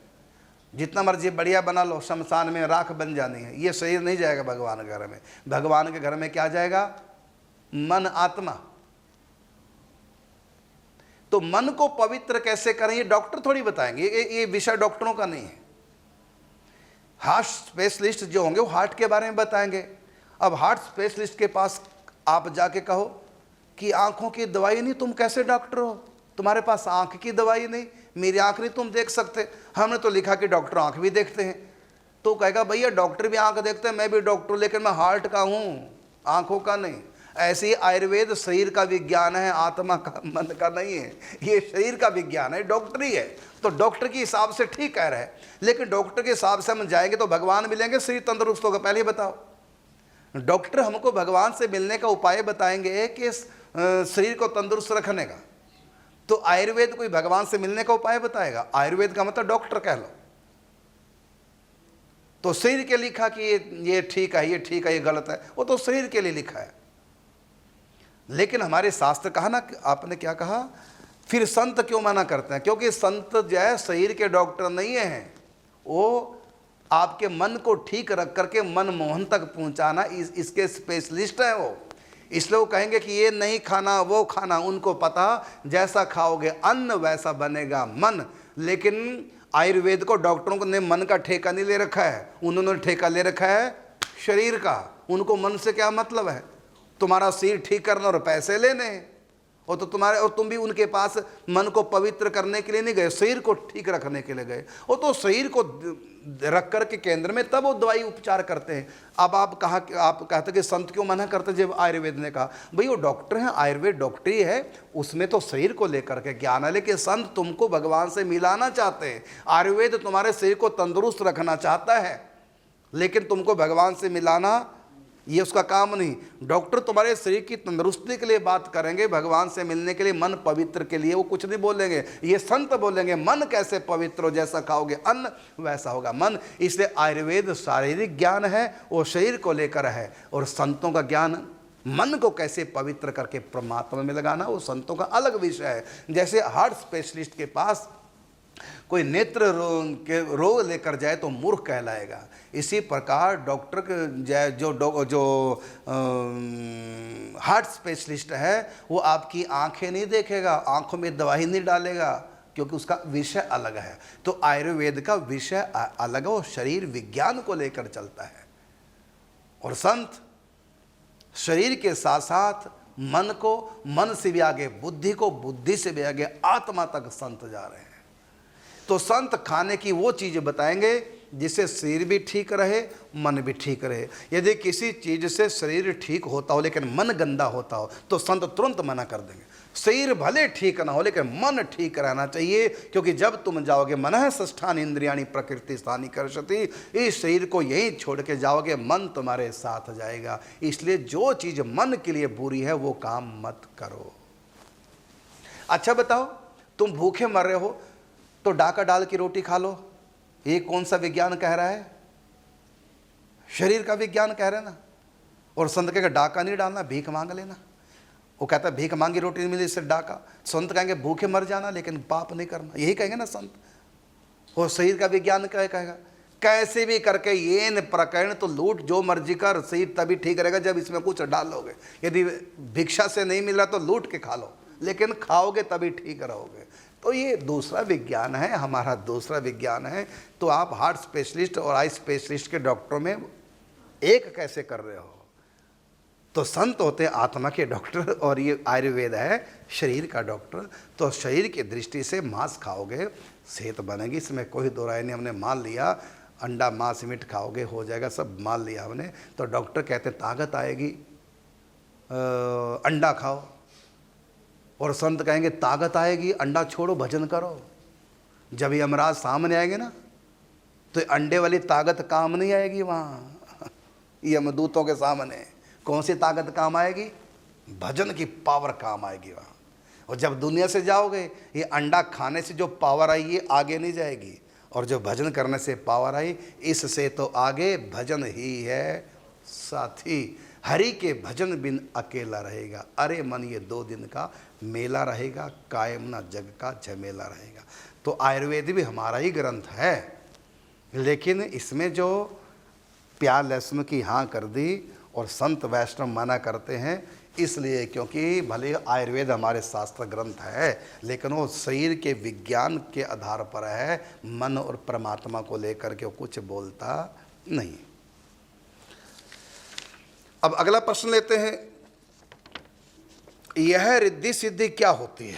जितना मर्जी बढ़िया बना लो, शमशान में राख बन जानी है, ये शरीर नहीं जाएगा भगवान के घर में। भगवान के घर में क्या जाएगा? मन, आत्मा। तो मन को पवित्र कैसे करें ये डॉक्टर थोड़ी बताएंगे, ये विषय डॉक्टरों का नहीं है। हार्ट स्पेशलिस्ट जो होंगे वो हार्ट के बारे में बताएंगे। अब हार्ट स्पेशलिस्ट के पास आप जाके कहो कि आंखों की दवाई नहीं, तुम कैसे डॉक्टर हो, तुम्हारे पास आंख की दवाई नहीं, मेरी आंख नहीं तुम देख सकते, हमने तो लिखा कि डॉक्टर आंख भी देखते हैं। तो कहेगा भैया डॉक्टर भी आंख देखते हैं, मैं भी डॉक्टर, लेकिन मैं हार्ट का हूँ, आंखों का नहीं। ऐसे ही आयुर्वेद शरीर का विज्ञान है, आत्मा का, मन का नहीं है। ये शरीर का विज्ञान है, डॉक्टरी है। तो डॉक्टर के हिसाब से ठीक कह रहा है, लेकिन डॉक्टर के हिसाब से हम जाएंगे तो भगवान मिलेंगे, शरीर तंदुरुस्त होगा? पहले ही बताओ। डॉक्टर हमको भगवान से मिलने का उपाय बताएंगे कि शरीर को तंदुरुस्त रखने का, तो आयुर्वेद कोई भगवान से मिलने का उपाय बताएगा? आयुर्वेद का मतलब डॉक्टर कह लो। तो शरीर के लिखा कि ये ठीक है, ये ठीक है, ये गलत है, वो तो शरीर के लिए लिखा है। लेकिन हमारे शास्त्र कहा ना, आपने क्या कहा, फिर संत क्यों मना करते हैं? क्योंकि संत जो है शरीर के डॉक्टर नहीं है, वो आपके मन को ठीक रख करके मन मोहन तक पहुंचाना इसके स्पेशलिस्ट हैं वो। इसलिए वो कहेंगे कि ये नहीं खाना, वो खाना, उनको पता जैसा खाओगे अन्न वैसा बनेगा मन। लेकिन आयुर्वेद को डॉक्टरों ने मन का ठेका नहीं ले रखा है, उन्होंने ठेका ले रखा है शरीर का। उनको मन से क्या मतलब है? तुम्हारा शरीर ठीक करना और पैसे लेने हैं। और तो तुम भी उनके पास मन को पवित्र करने के लिए नहीं गए, शरीर को ठीक रखने के लिए गए। वो तो शरीर को रख कर के केंद्र में तब वो दवाई उपचार करते हैं। अब आप कहते कि संत क्यों मना करते? जब आयुर्वेद ने कहा भाई वो डॉक्टर हैं, आयुर्वेद डॉक्टरी है, उसमें तो शरीर को लेकर के ज्ञान है, लेकिन संत तुमको भगवान से मिलाना चाहते हैं। आयुर्वेद तुम्हारे शरीर को तंदुरुस्त रखना चाहता है, लेकिन तुमको भगवान से मिलाना ये उसका काम नहीं। डॉक्टर तुम्हारे शरीर की तंदुरुस्ती के लिए बात करेंगे, भगवान से मिलने के लिए, मन पवित्र के लिए वो कुछ नहीं बोलेंगे। ये संत बोलेंगे मन कैसे पवित्र हो, जैसा खाओगे अन्न वैसा होगा मन। इसलिए आयुर्वेद शारीरिक ज्ञान है, वो शरीर को लेकर है, और संतों का ज्ञान मन को कैसे पवित्र करके परमात्मा में लगाना, वो संतों का अलग विषय है। जैसे हार्ट स्पेशलिस्ट के पास कोई नेत्र रोग लेकर जाए तो मूर्ख कहलाएगा, इसी प्रकार डॉक्टर जो हार्ट स्पेशलिस्ट है वो आपकी आंखें नहीं देखेगा, आंखों में दवाई नहीं डालेगा, क्योंकि उसका विषय अलग है। तो आयुर्वेद का विषय अलग है, वो शरीर विज्ञान को लेकर चलता है। और संत शरीर के साथ साथ मन को, मन से भी आगे बुद्धि को, बुद्धि से भी आगे आत्मा तक संत जा रहे हैं। तो संत खाने की वो चीज़ बताएंगे जिससे शरीर भी ठीक रहे, मन भी ठीक रहे। यदि किसी चीज़ से शरीर ठीक होता हो लेकिन मन गंदा होता हो तो संत तुरंत मना कर देंगे। शरीर भले ठीक ना हो लेकिन मन ठीक रहना चाहिए, क्योंकि जब तुम जाओगे मनः षष्ठानि इंद्रियाणि प्रकृति स्थानि कर्षति, इस शरीर को यहीं छोड़ के जाओगे, मन तुम्हारे साथ जाएगा। इसलिए जो चीज़ मन के लिए बुरी है वो काम मत करो। अच्छा बताओ, तुम भूखे मर रहे हो तो डाका डाल की रोटी खा लो, ये कौन सा विज्ञान कह रहा है? शरीर का विज्ञान कह रहे ना। और संत कहेगा डाका नहीं डालना, भीख मांग लेना। वो कहता है भीख मांगी रोटी नहीं मिली इससे डाका। संत कहेंगे भूखे मर जाना लेकिन पाप नहीं करना, यही कहेंगे ना संत। वो शरीर का विज्ञान क्या कहेगा, कैसे भी करके ये न प्रकरण तो लूट जो मर्जी कर, शरीर तभी ठीक रहेगा जब इसमें कुछ डालोगे। यदि भिक्षा से नहीं मिल रहा तो लूट के खा लो, लेकिन खाओगे तभी ठीक रहोगे। तो ये दूसरा विज्ञान है, हमारा दूसरा विज्ञान है। तो आप हार्ट स्पेशलिस्ट और आई स्पेशलिस्ट के डॉक्टरों में एक कैसे कर रहे हो? तो संत होते हैं आत्मा के डॉक्टर और ये आयुर्वेद है शरीर का डॉक्टर। तो शरीर की दृष्टि से मांस खाओगे सेहत बनेगी, इसमें कोई दो राय नहीं। हमने मान लिया अंडा मांस मीट खाओगे हो जाएगा, सब मान लिया हमने। तो डॉक्टर कहते हैं ताकत आएगी अंडा खाओ, और संत कहेंगे ताकत आएगी अंडा छोड़ो भजन करो। जब यमराज सामने आएंगे ना तो अंडे वाली ताकत काम नहीं आएगी वहाँ यमदूतों के सामने। कौन सी ताकत काम आएगी? भजन की पावर काम आएगी वहाँ। और जब दुनिया से जाओगे ये अंडा खाने से जो पावर आई ये आगे नहीं जाएगी, और जो भजन करने से पावर आई इससे तो आगे भजन ही है साथी। हरि के भजन बिन अकेला रहेगा, अरे मन ये 2 दिन का मेला रहेगा, कायम ना जग का झमेला रहेगा। तो आयुर्वेद भी हमारा ही ग्रंथ है, लेकिन इसमें जो प्याज लहसुन की हाँ कर दी और संत वैष्णव मना करते हैं, इसलिए क्योंकि भले आयुर्वेद हमारे शास्त्र ग्रंथ है लेकिन वो शरीर के विज्ञान के आधार पर है, मन और परमात्मा को लेकर के वो कुछ बोलता नहीं। अब अगला प्रश्न लेते हैं, यह रिद्धि सिद्धि क्या होती है?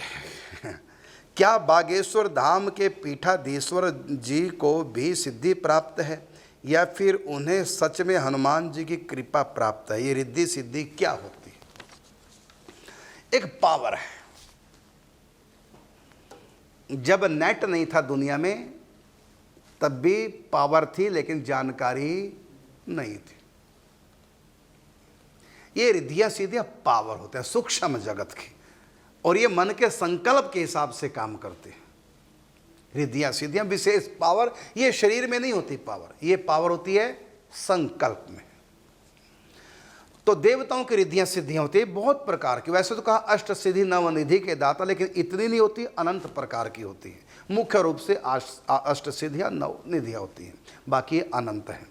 क्या बागेश्वर धाम के पीठाधीश्वर जी को भी सिद्धि प्राप्त है या फिर उन्हें सच में हनुमान जी की कृपा प्राप्त है? ये रिद्धि सिद्धि क्या होती है? एक पावर है। जब नेट नहीं था दुनिया में तब भी पावर थी लेकिन जानकारी नहीं थी। ये रिद्धियां सिद्धियां पावर होते हैं सूक्ष्म जगत की, और ये मन के संकल्प के हिसाब से काम करते हैं। रिद्धियां सिद्धियां विशेष पावर, ये शरीर में नहीं होती पावर, ये पावर होती है संकल्प में। तो देवताओं की रिद्धियां सिद्धियां होती है बहुत प्रकार की। वैसे तो कहा अष्ट सिद्धि नवनिधि के दाता, लेकिन इतनी नहीं होती, अनंत प्रकार की होती है। मुख्य रूप से अष्ट सिद्धियां नवनिधियां होती हैं, बाकी अनंत हैं।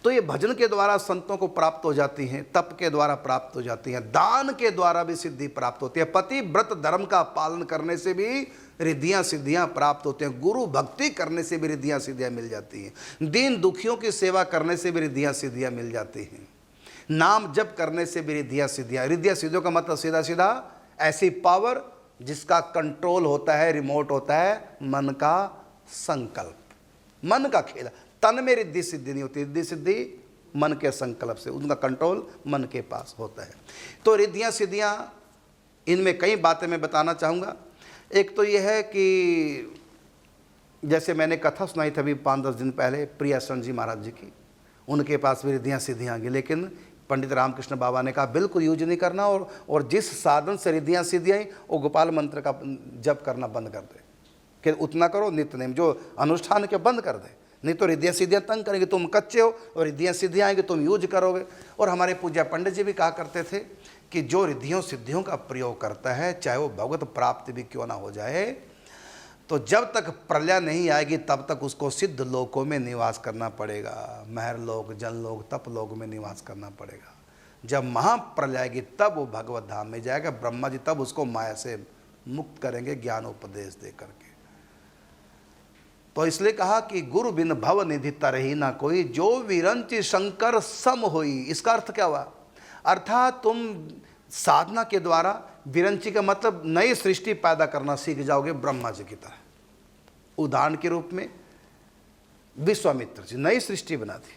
तो ये भजन के द्वारा संतों को प्राप्त हो जाती हैं, तप के द्वारा प्राप्त हो जाती हैं, दान के द्वारा भी सिद्धि प्राप्त होती है, पति व्रत धर्म का पालन करने से भी रिद्धियां सिद्धियां प्राप्त होते हैं, गुरु भक्ति करने से भी रिद्धियां सिद्धियां मिल जाती हैं, दीन दुखियों की सेवा करने से भी रिद्धियां सिद्धियां मिल जाती हैं, नाम जप करने से भी रिद्धियां सिद्धियां। रिद्धियां सिद्धियों का मतलब सीधा सीधा ऐसी पावर जिसका कंट्रोल होता है, रिमोट होता है मन का संकल्प, मन का खेल। तन में रिद्धि सिद्धि नहीं होती, रिद्धि सिद्धि मन के संकल्प से, उनका कंट्रोल मन के पास होता है। तो रिद्धियां सिद्धियां, इनमें कई बातें मैं बताना चाहूँगा। एक तो यह है कि जैसे मैंने कथा सुनाई थी अभी 5-10 दिन पहले प्रियासन जी महाराज जी की, उनके पास भी रिद्धियां सिद्धियां आ गई, लेकिन पंडित रामकृष्ण बाबा ने कहा बिल्कुल यूज नहीं करना, और जिस साधन से रिद्धियां सिद्धियां आई वो गोपाल मंत्र का जप करना बंद कर दे, कि उतना करो नित्य नेम जो अनुष्ठान के बंद कर दे, नहीं तो रिद्धियां सिद्धियां तंग करेंगे। तुम कच्चे हो और रिद्धियां सिद्धियां आएंगी तुम यूज करोगे। और हमारे पूज्य पंडित जी भी कहा करते थे कि जो रिद्धियों सिद्धियों का प्रयोग करता है चाहे वो भगवत प्राप्ति भी क्यों ना हो जाए, तो जब तक प्रलय नहीं आएगी तब तक उसको सिद्ध लोकों में निवास करना पड़ेगा, महर लोक, जन लोक, तप लोक में निवास करना पड़ेगा। जब महाप्रलय आएगी तब वो भगवत धाम में जाएगा। ब्रह्मा जी तब उसको माया से मुक्त करेंगे ज्ञान उपदेश दे करके। तो इसलिए कहा कि गुरु बिन भव निधि तरही ना कोई, जो विरंचि शंकर सम होई। इसका अर्थ क्या हुआ? अर्थात तुम साधना के द्वारा, विरंची का मतलब नई सृष्टि पैदा करना सीख जाओगे ब्रह्मा जी की तरह। उदाहरण के रूप में विश्वामित्र जी नई सृष्टि बना दी,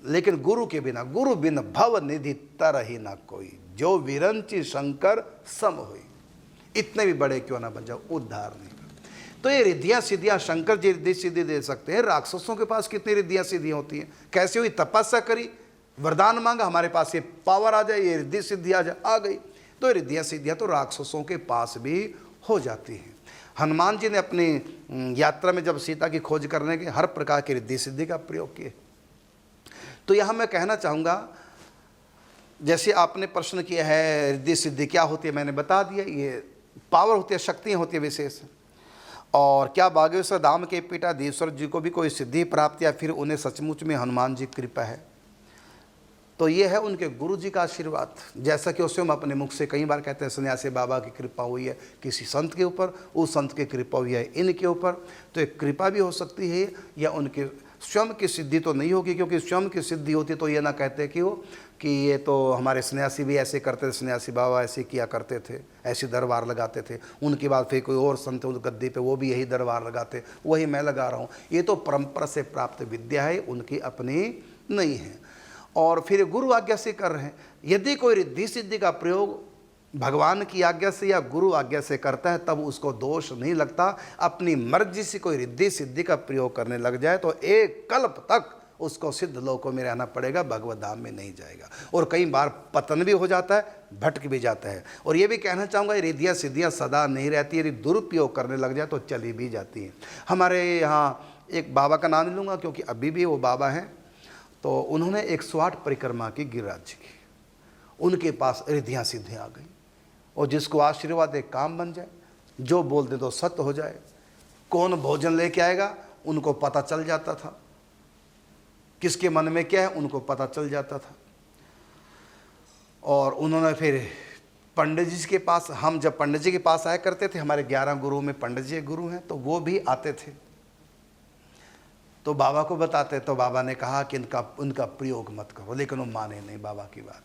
लेकिन गुरु के बिना, गुरु बिन भव निधि तरही ना कोई, जो विरंची शंकर सम हुई। इतने भी बड़े क्यों ना बन जाओ, उद्धार नहीं। तो ये रिद्धियां सिद्धियां, शंकर जी रिद्धि सिद्धि दे सकते हैं। राक्षसों के पास कितनी रिद्धियां सिद्धियां होती हैं? कैसे हुई? तपस्या करी, वरदान मांगा, हमारे पास ये पावर आ जाए, ये रिद्धि सिद्धि आ गई। तो रिद्धियां सिद्धियां तो राक्षसों के पास भी हो जाती हैं। हनुमान जी ने अपनी यात्रा में जब सीता की खोज करने के हर प्रकार की रिद्धि सिद्धि का प्रयोग किए। तो यहाँ मैं कहना चाहूँगा जैसे आपने प्रश्न किया है रिद्धि सिद्धि क्या होती है, मैंने बता दिया। ये पावर होती है, शक्तियाँ होती है विशेष। और क्या बागेश्वर धाम के पीठाधीश्वर जी को भी कोई सिद्धि प्राप्त या फिर उन्हें सचमुच में हनुमान जी की कृपा है? तो ये है उनके गुरु जी का आशीर्वाद। जैसा कि उससे हम अपने मुख से कई बार कहते हैं सन्यासी बाबा की कृपा हुई है किसी संत के ऊपर, उस संत की कृपा हुई है इनके ऊपर। तो एक कृपा भी हो सकती है या उनके स्वयं की सिद्धि तो नहीं होगी, क्योंकि स्वयं की सिद्धि होती तो ये ना कहते कि वो कि ये तो हमारे सन्यासी भी ऐसे करते थे, सन्यासी बाबा ऐसे किया करते थे, ऐसी दरबार लगाते थे। उनके बाद फिर कोई और संत उस गद्दी पे वो भी यही दरबार लगाते, वही मैं लगा रहा हूँ। ये तो परंपरा से प्राप्त विद्या है, उनकी अपनी नहीं है। और फिर गुरु आज्ञा से कर रहे हैं। यदि कोई रिद्धि सिद्धि का प्रयोग भगवान की आज्ञा से या गुरु आज्ञा से करता है तब उसको दोष नहीं लगता। अपनी मर्जी से कोई रिद्धि सिद्धि का प्रयोग करने लग जाए तो एक कल्प तक उसको सिद्ध लोकों में रहना पड़ेगा, भगवत धाम में नहीं जाएगा। और कई बार पतन भी हो जाता है, भटक भी जाता है। और ये भी कहना चाहूँगा रिद्धियाँ सिद्धियाँ सदा नहीं रहती, यदि दुरुपयोग करने लग जाए तो चली भी जाती हैं। हमारे यहाँ एक बाबा का नाम लूँगा क्योंकि अभी भी वो बाबा हैं। तो उन्होंने 108 परिक्रमा की गिरिराज जी की, उनके पास रिद्धियाँ सिद्धियाँ आ गई। और जिसको आशीर्वाद एक काम बन जाए, जो बोल दे तो सत्य हो जाए। कौन भोजन लेके आएगा उनको पता चल जाता था, किसके मन में क्या है उनको पता चल जाता था। और उन्होंने फिर पंडित जी के पास, हम जब पंडित जी के पास आया करते थे, हमारे 11 गुरु में पंडित जी गुरु हैं, तो वो भी आते थे तो बाबा को बताते। तो बाबा ने कहा कि उनका प्रयोग मत करो, लेकिन वो माने नहीं बाबा की बात।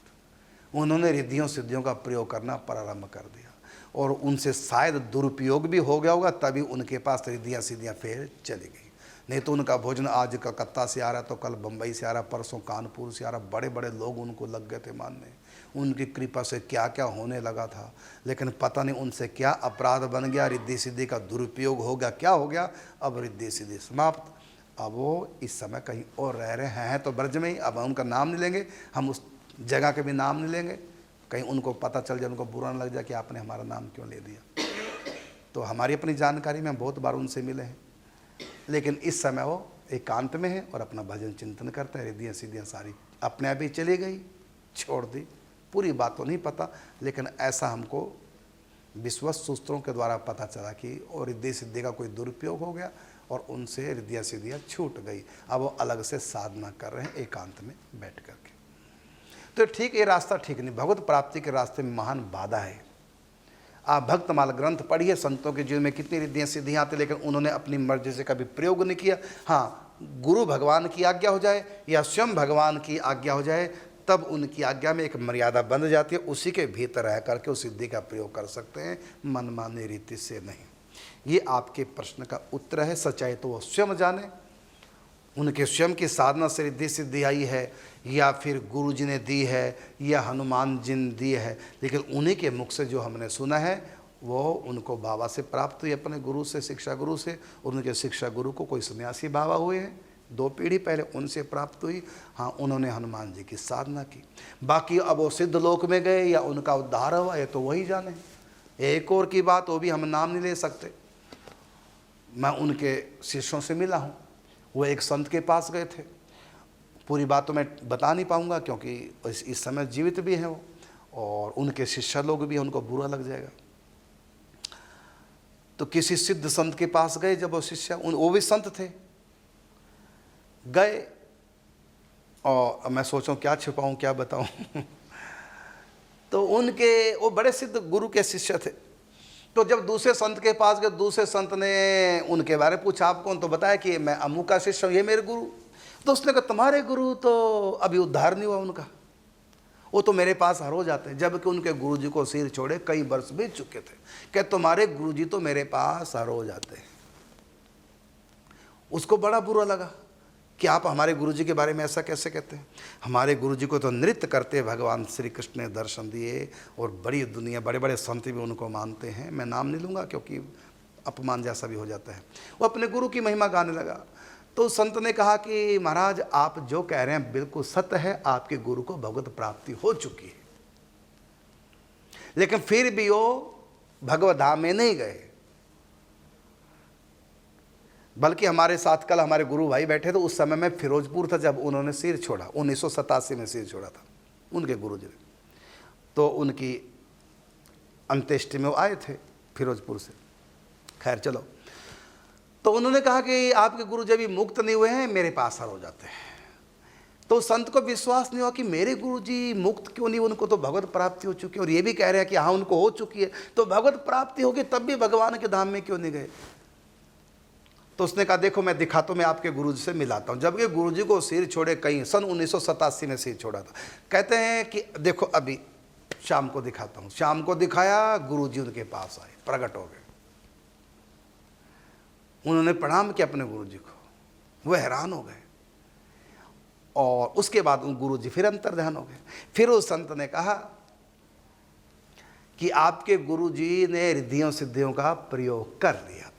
उन्होंने रिद्धियों सिद्धियों का प्रयोग करना प्रारंभ कर दिया और उनसे शायद दुरुपयोग भी हो गया होगा, तभी उनके पास रिद्धियाँ सिद्धियाँ फिर चली गई। नहीं तो उनका भोजन आज कलकत्ता से आ रहा, तो कल बम्बई से आ रहा, परसों कानपुर से आ रहा। बड़े बड़े लोग उनको लग गए थे मानने, उनकी कृपा से क्या क्या होने लगा था। लेकिन पता नहीं उनसे क्या अपराध बन गया, रिद्धि सिद्धि का दुरुपयोग हो गया, क्या हो गया। अब रिद्धि सिद्धि समाप्त। अब वो इस समय कहीं और रह रहे हैं तो ब्रज में ही। अब उनका नाम नहीं लेंगे, हम उस जगह के भी नाम नहीं लेंगे, कहीं उनको पता चल जाए, उनको बुरा न लग जाए कि आपने हमारा नाम क्यों ले दिया। तो हमारी अपनी जानकारी में हम बहुत बार उनसे मिले हैं, लेकिन इस समय वो एकांत में है और अपना भजन चिंतन करते हैं। रिद्धियाँ सिद्धियाँ सारी अपने आप ही चली गई, छोड़ दी। पूरी बात तो नहीं पता, लेकिन ऐसा हमको विश्वस्त सूत्रों के द्वारा पता चला कि और रिद्धि सिद्धि का कोई दुरुपयोग हो गया और उनसे रिद्धियाँ सिद्धियाँ छूट गई। अब वो अलग से साधना कर रहे हैं एकांत में बैठ करके। तो ठीक, ये रास्ता ठीक नहीं। भगवत प्राप्ति के रास्ते में महान बाधा है। आप भक्तमाल ग्रंथ पढ़िए, संतों के जीवन में कितनी रिद्धियाँ सिद्धियाँ आती, लेकिन उन्होंने अपनी मर्जी से कभी प्रयोग नहीं किया। हाँ, गुरु भगवान की आज्ञा हो जाए या स्वयं भगवान की आज्ञा हो जाए, तब उनकी आज्ञा में एक मर्यादा बन जाती है, उसी के भीतर रह करके उस सिद्धि का प्रयोग कर सकते हैं, मनमानी रीति से नहीं। ये आपके प्रश्न का उत्तर है। सच्चाई तो वो स्वयं जाने, उनके स्वयं की साधना से रिद्धि सिद्धि आई है या फिर गुरु जी ने दी है या हनुमान जी ने दी है, लेकिन उन्हीं के मुख से जो हमने सुना है वो उनको बाबा से प्राप्त हुई, अपने गुरु से, शिक्षा गुरु से। उनके शिक्षा गुरु को कोई सन्यासी बाबा हुए हैं 2 पीढ़ी पहले, उनसे प्राप्त हुई। हाँ, उन्होंने हनुमान जी की साधना की। बाकी अब वो सिद्ध लोक में गए या उनका उद्धार हुआ, ये तो वही जाने। एक और की बात, वो भी हम नाम नहीं ले सकते। मैं उनके शिष्यों से मिला हूँ, वो एक संत के पास गए थे। पूरी बात तो मैं बता नहीं पाऊँगा क्योंकि इस समय जीवित भी हैं वो, और उनके शिष्य लोग भी हैं, उनको बुरा लग जाएगा। तो किसी सिद्ध संत के पास गए, जब वो शिष्य, वो भी संत थे, गए और मैं सोचूं क्या छिपाऊं क्या बताऊं तो उनके वो बड़े सिद्ध गुरु के शिष्य थे। तो जब दूसरे संत के पास गए, दूसरे संत ने उनके बारे में पूछा, आप कौन? तो बताया कि मैं अमू का शिष्य हूँ, ये मेरे गुरु। तो उसने कहा तुम्हारे गुरु तो अभी उद्धार नहीं हुआ उनका, वो तो मेरे पास हर रोज आते हैं। जबकि उनके गुरु जी को सिर छोड़े कई वर्ष बीत चुके थे। क्या तुम्हारे गुरु जी तो मेरे पास हर रोज आते हैं। उसको बड़ा बुरा लगा कि आप हमारे गुरु जी के बारे में ऐसा कैसे कहते हैं। हमारे गुरु जी को तो नृत्य करते भगवान श्री कृष्ण ने दर्शन दिए, और बड़ी दुनिया, बड़े बड़े संत भी उनको मानते हैं। मैं नाम नहीं लूँगा क्योंकि अपमान जैसा भी हो जाता है। वो अपने गुरु की महिमा गाने लगा। तो संत ने कहा कि महाराज आप जो कह रहे हैं बिल्कुल सत्य है, आपके गुरु को भगवत प्राप्ति हो चुकी है, लेकिन फिर भी वो भगवत धाम में नहीं गए। बल्कि हमारे साथ कल हमारे गुरु भाई बैठे थे, उस समय मैं फिरोजपुर था जब उन्होंने सिर छोड़ा, 1987 में सिर छोड़ा था। उनके गुरुजी ने। तो उनकी अंत्येष्टि में वो आए थे फिरोजपुर से। खैर चलो, तो उन्होंने कहा कि आपके गुरु जब भी मुक्त नहीं हुए हैं, मेरे पास हर हो जाते हैं। तो संत को विश्वास नहीं हुआ कि मेरे गुरुजी मुक्त क्यों नहीं, उनको तो भगवत प्राप्ति हो चुकी है, और ये भी कह रहे हैं कि हाँ उनको हो चुकी है, तो भगवत प्राप्ति होगी तब भी भगवान के धाम में क्यों नहीं गए। तो उसने कहा देखो मैं दिखाता हूं, मैं आपके गुरुजी से मिलाता हूं। जबकि गुरुजी को सिर छोड़े कहीं सन 1987 में सिर छोड़ा था। कहते हैं कि देखो अभी शाम को दिखाता हूं। शाम को दिखाया, गुरुजी उनके पास आए, प्रकट हो गए। उन्होंने प्रणाम किया अपने गुरुजी को, वो हैरान हो गए। और उसके बाद उन गुरुजी फिर अंतर्ध्यान हो गए। फिर उस संत ने कहा कि आपके गुरुजी ने रिद्धियों सिद्धियों का प्रयोग कर लिया था,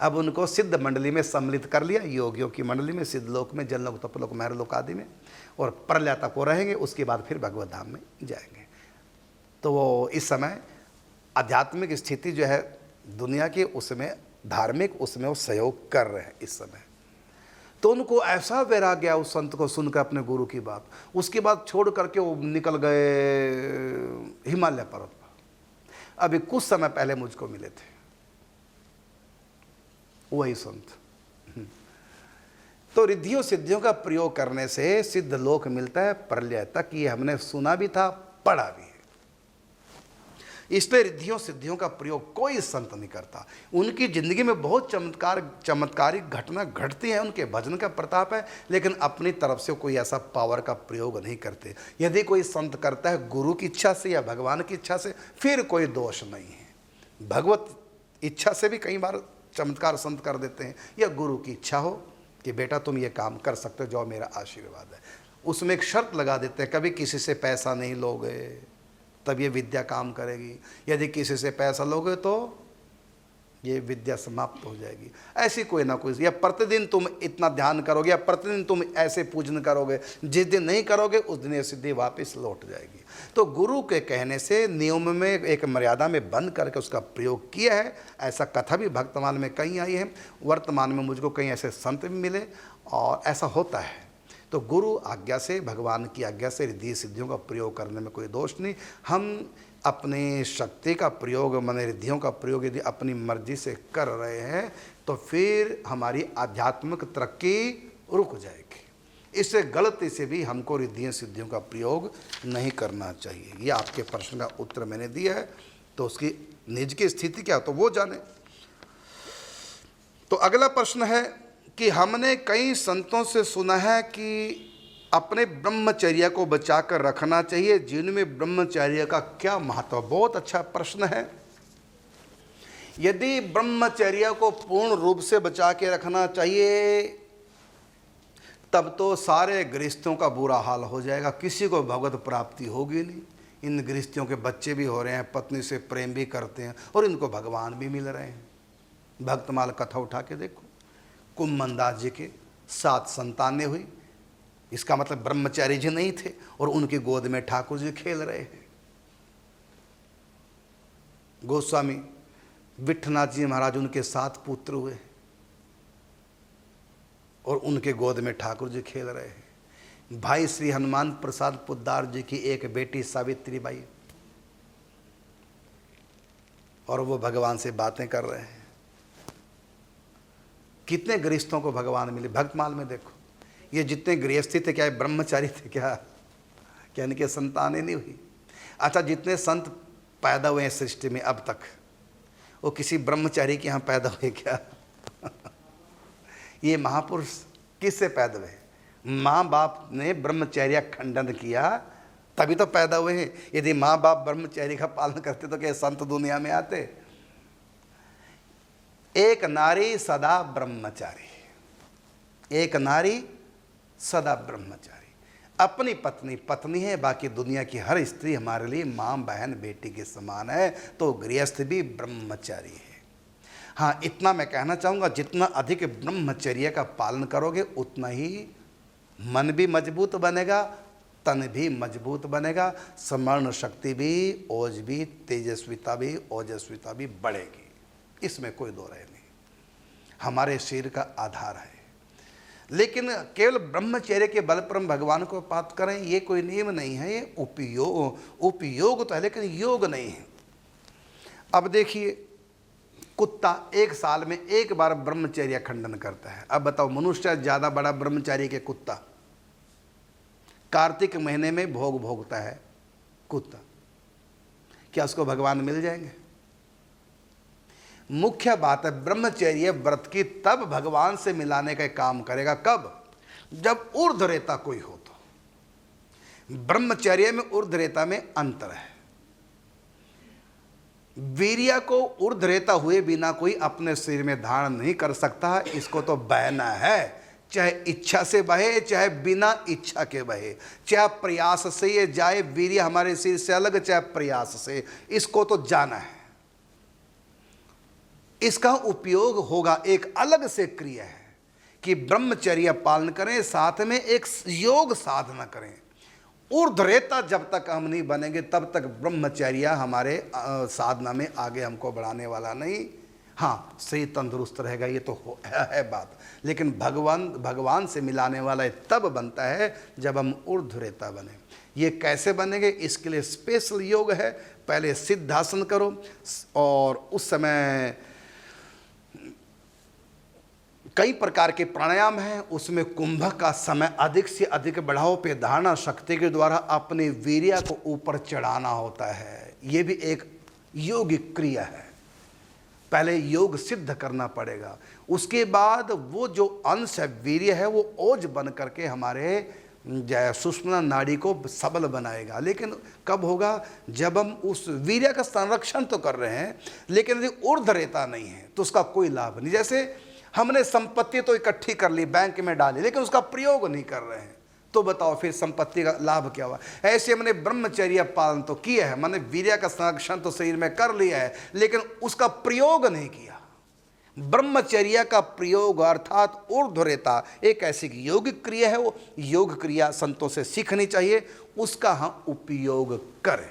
अब उनको सिद्ध मंडली में सम्मिलित कर लिया, योगियों की मंडली में, सिद्धलोक में, जनलोक, तपलोक, महरलोक आदि में, और प्रलय तक वो रहेंगे। उसके बाद फिर भगवत धाम में जाएंगे। तो वो इस समय आध्यात्मिक स्थिति जो है दुनिया की, उसमें धार्मिक, उसमें वो सहयोग कर रहे हैं इस समय। तो उनको ऐसा वैराग्य गया उस संत को सुनकर अपने गुरु की बात। उसके बाद छोड़ करके वो निकल गए हिमालय पर्वत पर। अभी कुछ समय पहले मुझको मिले थे वही संत। तो रिद्धियों सिद्धियों का प्रयोग करने से सिद्ध लोक मिलता है प्रलय तक, ये हमने सुना भी था, पढ़ा भी है। इसलिए रिद्धियों सिद्धियों का प्रयोग कोई संत नहीं करता। उनकी जिंदगी में बहुत चमत्कारिक घटना घटती है, उनके भजन का प्रताप है, लेकिन अपनी तरफ से कोई ऐसा पावर का प्रयोग नहीं करते। यदि कोई संत करता है गुरु की इच्छा से या भगवान की इच्छा से, फिर कोई दोष नहीं है। भगवत इच्छा से भी कई बार चमत्कार संत कर देते हैं, या गुरु की इच्छा हो कि बेटा तुम ये काम कर सकते हो, जो मेरा आशीर्वाद है। उसमें एक शर्त लगा देते हैं, कभी किसी से पैसा नहीं लोगे तब ये विद्या काम करेगी, यदि किसी से पैसा लोगे तो ये विद्या समाप्त हो जाएगी। ऐसी कोई ना कोई, या प्रतिदिन तुम इतना ध्यान करोगे, या प्रतिदिन तुम ऐसे पूजन करोगे, जिस दिन नहीं करोगे उस दिन ये सिद्धि वापस लौट जाएगी। तो गुरु के कहने से नियम में, एक मर्यादा में बंद करके उसका प्रयोग किया है। ऐसा कथा भी भक्तमाल में कहीं आई है, वर्तमान में मुझको कहीं ऐसे संत भी मिले, और ऐसा होता है। तो गुरु आज्ञा से, भगवान की आज्ञा से रिद्धि सिद्धियों का प्रयोग करने में कोई दोष नहीं। हम अपनी शक्ति का प्रयोग, माने रिद्धियों का प्रयोग यदि अपनी मर्जी से कर रहे हैं तो फिर हमारी आध्यात्मिक तरक्की रुक जाएगी। इससे गलती से भी हमको रिद्धियों सिद्धियों का प्रयोग नहीं करना चाहिए। ये आपके प्रश्न का उत्तर मैंने दिया है। तो उसकी निज की स्थिति क्या तो वो जाने। तो अगला प्रश्न है कि हमने कई संतों से सुना है कि अपने ब्रह्मचर्य को बचाकर रखना चाहिए, जिनमें ब्रह्मचर्य का क्या महत्व। बहुत अच्छा प्रश्न है। यदि ब्रह्मचर्य को पूर्ण रूप से बचा के रखना चाहिए, तब तो सारे गृहस्थों का बुरा हाल हो जाएगा, किसी को भगवत प्राप्ति होगी नहीं। इन गृहस्थियों के बच्चे भी हो रहे हैं, पत्नी से प्रेम भी करते हैं, और इनको भगवान भी मिल रहे हैं। भक्तमाल कथा उठा के देखो, कुम्भमंदास जी के 7 संतानें हुई, इसका मतलब ब्रह्मचारी जी नहीं थे, और उनकी गोद में ठाकुर जी खेल रहे हैं। गोस्वामी विठनाथ जी महाराज, उनके 7 पुत्र हुए, और उनके गोद में ठाकुर जी खेल रहे हैं। भाई श्री हनुमान प्रसाद पोद्दार जी की एक बेटी सावित्री बाई, और वो भगवान से बातें कर रहे हैं। कितने गृहस्थों को भगवान मिले भक्तमाल में देखो। ये जितने गृहस्थी थे क्या ब्रह्मचारी थे क्या इनके संतानें नहीं हुई? अच्छा, जितने संत पैदा हुए हैं सृष्टि में अब तक, वो किसी ब्रह्मचारी के यहाँ पैदा हुए क्या? ये महापुरुष किससे पैदा हुए? माँ बाप ने ब्रह्मचर्य खंडन किया तभी तो पैदा हुए हैं। यदि माँ बाप ब्रह्मचर्य का पालन करते तो क्या संत दुनिया में आते? एक नारी सदा ब्रह्मचारी, एक नारी सदा ब्रह्मचारी। अपनी पत्नी पत्नी है, बाकी दुनिया की हर स्त्री हमारे लिए माँ बहन बेटी के समान है। तो गृहस्थ भी ब्रह्मचारी है। हाँ, इतना मैं कहना चाहूँगा, जितना अधिक ब्रह्मचर्य का पालन करोगे उतना ही मन भी मजबूत बनेगा, तन भी मजबूत बनेगा, स्मरण शक्ति भी, ओज भी, तेजस्विता भी, ओजस्विता भी बढ़ेगी। इसमें कोई दो राय नहीं, हमारे शरीर का आधार है। लेकिन केवल ब्रह्मचर्य के बल पर हम भगवान को प्राप्त करें ये कोई नियम नहीं है, ये उपयोग तो है लेकिन योग नहीं है। अब देखिए, कुत्ता 1 साल में 1 बार ब्रह्मचर्य खंडन करता है। अब बताओ, मनुष्य ज़्यादा बड़ा ब्रह्मचारी के कुत्ता। कार्तिक महीने में भोग भोगता है कुत्ता, क्या उसको भगवान मिल जाएंगे? मुख्य बात है, ब्रह्मचर्य व्रत की तब भगवान से मिलाने का काम करेगा। कब? जब ऊर्ध्वरेता कोई हो तो। ब्रह्मचर्य में ऊर्ध्वरेता में अंतर है। वीर्य को ऊर्ध्वरेता हुए बिना कोई अपने शरीर में धारण नहीं कर सकता, इसको तो बहना है, चाहे इच्छा से बहे चाहे बिना इच्छा के बहे, चाहे प्रयास से ये जाए, वीर्य हमारे शरीर से अलग, चाहे प्रयास से, इसको तो जाना है। इसका उपयोग होगा एक अलग से क्रिया है कि ब्रह्मचर्य पालन करें, साथ में एक योग साधना करें। ऊर्ध्वरेता जब तक हम नहीं बनेंगे तब तक ब्रह्मचर्य हमारे साधना में आगे हमको बढ़ाने वाला नहीं। हाँ, शरीर तंदुरुस्त रहेगा, ये तो है बात, लेकिन भगवान से मिलाने वाला तब बनता है जब हम ऊर्ध्वरेता बने। ये कैसे बनेंगे? इसके लिए स्पेशल योग है। पहले सिद्धासन करो, और उस समय कई प्रकार के प्राणायाम हैं, उसमें कुंभक का समय अधिक से अधिक बढ़ाओ पे धारणा शक्ति के द्वारा अपने वीर्य को ऊपर चढ़ाना होता है। ये भी एक योगिक क्रिया है। पहले योग सिद्ध करना पड़ेगा, उसके बाद वो जो अंश है वीर्य है वो ओज बन करके हमारे सुषुम्ना नाड़ी को सबल बनाएगा। लेकिन कब होगा? जब हम उस वीर्य का संरक्षण तो कर रहे हैं, लेकिन यदि ऊर्ध्वरेता नहीं है तो उसका कोई लाभ नहीं। जैसे हमने संपत्ति तो इकट्ठी कर ली, बैंक में डाली, लेकिन उसका प्रयोग नहीं कर रहे हैं, तो बताओ फिर संपत्ति का लाभ क्या हुआ? ऐसे हमने ब्रह्मचर्य पालन तो किया है, मैंने वीर्य का संरक्षण तो शरीर में कर लिया है, लेकिन उसका प्रयोग नहीं किया। ब्रह्मचर्य का प्रयोग अर्थात ऊर्ध्वरेता एक ऐसी योगिक क्रिया है, वो योग क्रिया संतों से सीखनी चाहिए, उसका हम उपयोग करें।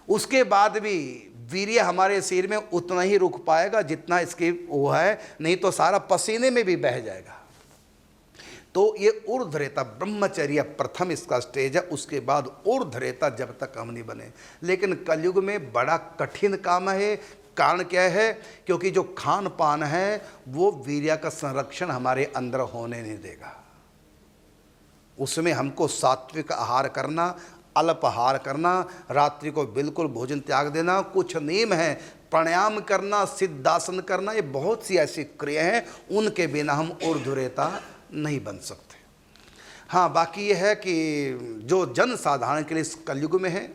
उसके बाद भी वीर्य हमारे शरीर में उतना ही रुक पाएगा जितना इसकी वो है, नहीं तो सारा पसीने में भी बह जाएगा। तो ये ऊर्ध्वरेता ब्रह्मचर्य प्रथम इसका स्टेज है। उसके बाद ऊर्ध्वरेता जब तक हम नहीं बने। लेकिन कलयुग में बड़ा कठिन काम है। कारण क्या है? क्योंकि जो खान पान है वो वीर्य का संरक्षण हमारे अंदर होने नहीं देगा। उसमें हमको सात्विक आहार करना, अल्पाहार करना, रात्रि को बिल्कुल भोजन त्याग देना, कुछ नियम है, प्राणायाम करना, सिद्धासन करना, ये बहुत सी ऐसी क्रिया हैं, उनके बिना हम ऊर्ध्वरेता नहीं बन सकते। हाँ, बाकी ये है कि जो जन साधारण के लिए इस कलयुग में है,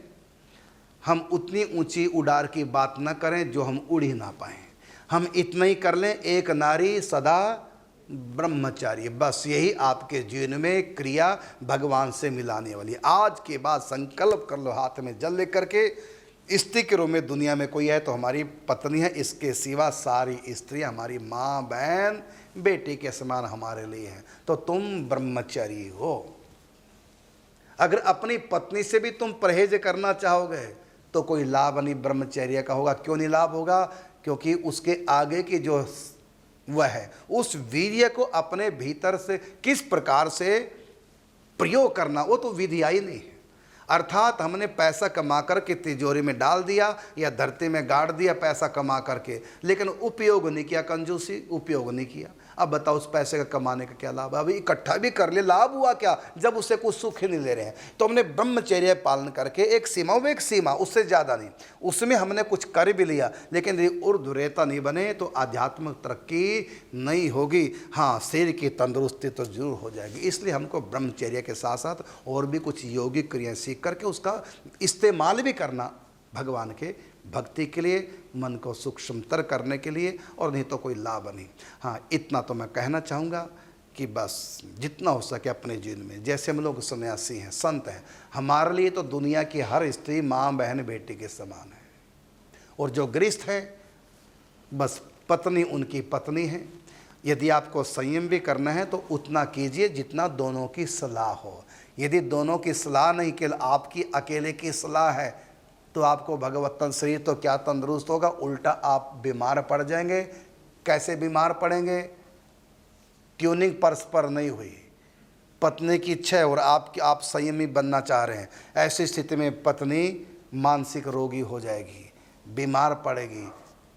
हम उतनी ऊंची उड़ार की बात न करें जो हम उड़ ही ना पाएँ। हम इतना ही कर लें, एक नारी सदा ब्रह्मचारी, बस यही आपके जीवन में क्रिया भगवान से मिलाने वाली। आज के बाद संकल्प कर लो, हाथ में जल लेकर के, स्त्री के रूप में दुनिया में कोई है तो हमारी पत्नी है, इसके सिवा सारी स्त्री हमारी माँ, बहन, बेटी के समान हमारे लिए हैं। तो तुम ब्रह्मचारी हो। अगर अपनी पत्नी से भी तुम परहेज करना चाहोगे तो कोई लाभ नहीं ब्रह्मचर्य का होगा। क्यों नहीं लाभ होगा? क्योंकि उसके आगे की जो वह है, उस वीर्य को अपने भीतर से किस प्रकार से प्रयोग करना, वो तो विधि आई नहीं है। अर्थात हमने पैसा कमा करके तिजोरी में डाल दिया या धरती में गाड़ दिया पैसा कमा करके, लेकिन उपयोग नहीं किया, कंजूसी उपयोग नहीं किया। अब बताओ उस पैसे का कमाने का क्या लाभ? अभी इकट्ठा भी कर ले, लाभ हुआ क्या जब उससे कुछ सुख ही नहीं ले रहे हैं? तो हमने ब्रह्मचर्य पालन करके एक सीमा, वो एक सीमा, उससे ज़्यादा नहीं, उसमें हमने कुछ कर भी लिया, लेकिन यदि ऊर्ध्वरेता नहीं बने तो आध्यात्मिक तरक्की नहीं होगी। हाँ, शरीर की तंदुरुस्ती तो जरूर हो जाएगी। इसलिए हमको ब्रह्मचर्य के साथ साथ और भी कुछ योगिक क्रियाएँ सीख करके उसका इस्तेमाल भी करना भगवान के भक्ति के लिए, मन को सूक्ष्मतर करने के लिए, और नहीं तो कोई लाभ नहीं। हाँ, इतना तो मैं कहना चाहूँगा कि बस जितना हो सके अपने जीवन में, जैसे हम लोग सन्यासी हैं, संत हैं, हमारे लिए तो दुनिया की हर स्त्री माँ, बहन, बेटी के समान है। और जो गृहस्थ है, बस पत्नी उनकी पत्नी है। यदि आपको संयम भी करना है तो उतना कीजिए जितना दोनों की सलाह हो। यदि दोनों की सलाह नहीं, केवल आपकी अकेले की सलाह है, तो आपको भगवतन शरीर तो क्या तंदुरुस्त होगा, उल्टा आप बीमार पड़ जाएंगे। कैसे बीमार पड़ेंगे? ट्यूनिंग परस्पर नहीं हुई, पत्नी की इच्छा है और आप संयमी बनना चाह रहे हैं, ऐसी स्थिति में पत्नी मानसिक रोगी हो जाएगी, बीमार पड़ेगी,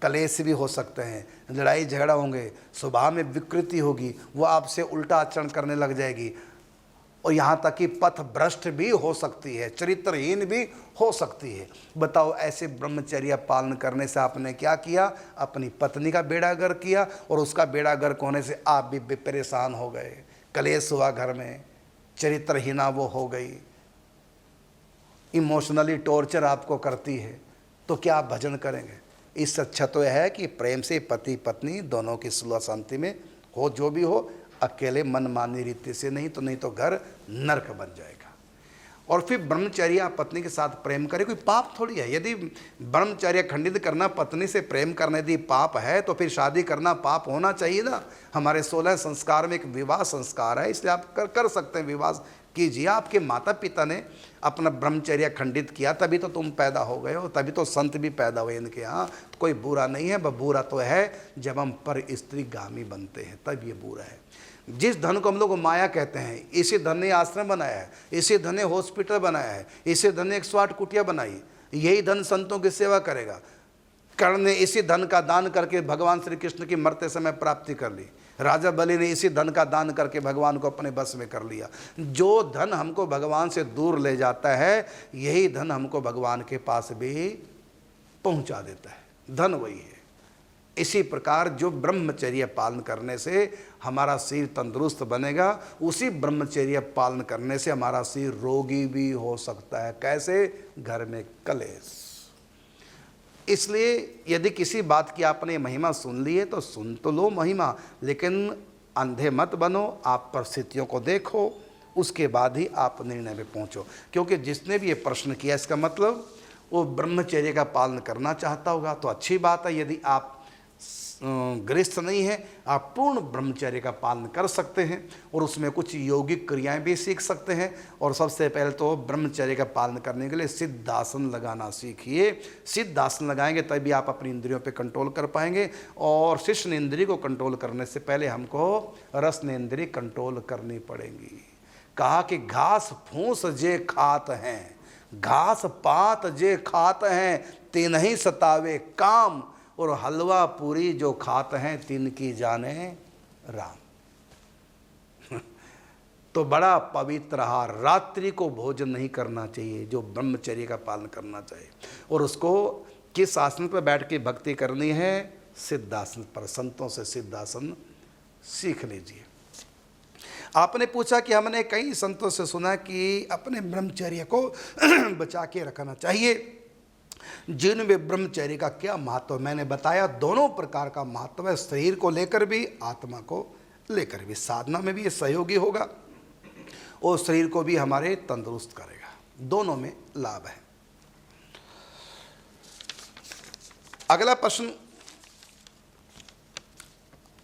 कलेश भी हो सकते हैं, लड़ाई झगड़ा होंगे, स्वभाव में विकृति होगी, वो आपसे उल्टा आचरण करने लग जाएगी और यहाँ तक कि पथ भ्रष्ट भी हो सकती है, चरित्रहीन भी हो सकती है। बताओ, ऐसे ब्रह्मचर्य पालन करने से आपने क्या किया? अपनी पत्नी का बेड़ा गर्क किया और उसका बेड़ा गर्क होने से आप भी परेशान हो गए, कलेश हुआ घर में, चरित्रहीना वो हो गई, इमोशनली टॉर्चर आपको करती है, तो क्या आप भजन करेंगे? इससे अच्छा तो यह है कि प्रेम से पति पत्नी दोनों की सुलह शांति में हो, जो भी हो, अकेले मनमानी रीति से नहीं तो घर नरक बन जाएगा। और फिर ब्रह्मचर्य पत्नी के साथ प्रेम करे, कोई पाप थोड़ी है। यदि ब्रह्मचर्य खंडित करना, पत्नी से प्रेम करना यदि पाप है तो फिर शादी करना पाप होना चाहिए ना। हमारे 16 संस्कार में एक विवाह संस्कार है, इसलिए आप कर सकते हैं, विवाह कीजिए। आपके माता पिता ने अपना ब्रह्मचर्य खंडित किया, तभी तो तुम पैदा हो गए हो, तभी तो संत भी पैदा हुए इनके यहाँ। कोई बुरा नहीं है, बुरा तो है जब हम पर स्त्री गामी बनते हैं, तब ये बुरा है। जिस धन को हम लोग माया कहते हैं, इसी धन ने आश्रम बनाया है, इसी धन ने हॉस्पिटल बनाया है, इसी धन ने 108 कुटिया बनाई, यही धन संतों की सेवा करेगा। कर्ण ने इसी धन का दान करके भगवान श्री कृष्ण की मरते समय प्राप्ति कर ली, राजा बलि ने इसी धन का दान करके भगवान को अपने बस में कर लिया। जो धन हमको भगवान से दूर ले जाता है, यही धन हमको भगवान के पास भी पहुंचा देता है, धन वही है। इसी प्रकार जो ब्रह्मचर्य पालन करने से हमारा शरीर तंदुरुस्त बनेगा, उसी ब्रह्मचर्य पालन करने से हमारा शरीर रोगी भी हो सकता है। कैसे? घर में कलेश। इसलिए यदि किसी बात की आपने महिमा सुन ली है तो सुन तो लो महिमा, लेकिन अंधे मत बनो। आप परिस्थितियों को देखो, उसके बाद ही आप निर्णय में पहुंचो। क्योंकि जिसने भी ये प्रश्न किया, इसका मतलब वो ब्रह्मचर्य का पालन करना चाहता होगा, तो अच्छी बात है। यदि आप गृहस्थ नहीं है, आप पूर्ण ब्रह्मचर्य का पालन कर सकते हैं और उसमें कुछ यौगिक क्रियाएं भी सीख सकते हैं। और सबसे पहले तो ब्रह्मचर्य का पालन करने के लिए सिद्धासन लगाना सीखिए। सिद्धासन लगाएंगे तभी आप अपनी इंद्रियों पे कंट्रोल कर पाएंगे। और शिष्ण इंद्रिय को कंट्रोल करने से पहले हमको रसन इंद्रिय कंट्रोल करनी पड़ेगी। कहा कि घास फूस जे खात हैं, घास पात जे खात हैं, तीन ही सतावे काम, और हलवा पूरी जो खात हैं तीन की जाने राम। तो बड़ा पवित्र आहार, रात्रि को भोजन नहीं करना चाहिए, जो ब्रह्मचर्य का पालन करना चाहिए। और उसको किस आसन पर बैठ के भक्ति करनी है? सिद्धासन पर। संतों से सिद्धासन सीख लीजिए। आपने पूछा कि हमने कई संतों से सुना कि अपने ब्रह्मचर्य को बचा के रखना चाहिए, जिनमें ब्रह्मचर्य का क्या महत्व। मैंने बताया दोनों प्रकार का महत्व है, शरीर को लेकर भी, आत्मा को लेकर भी। साधना में भी ये सहयोगी होगा और शरीर को भी हमारे तंदुरुस्त करेगा, दोनों में लाभ है। अगला प्रश्न,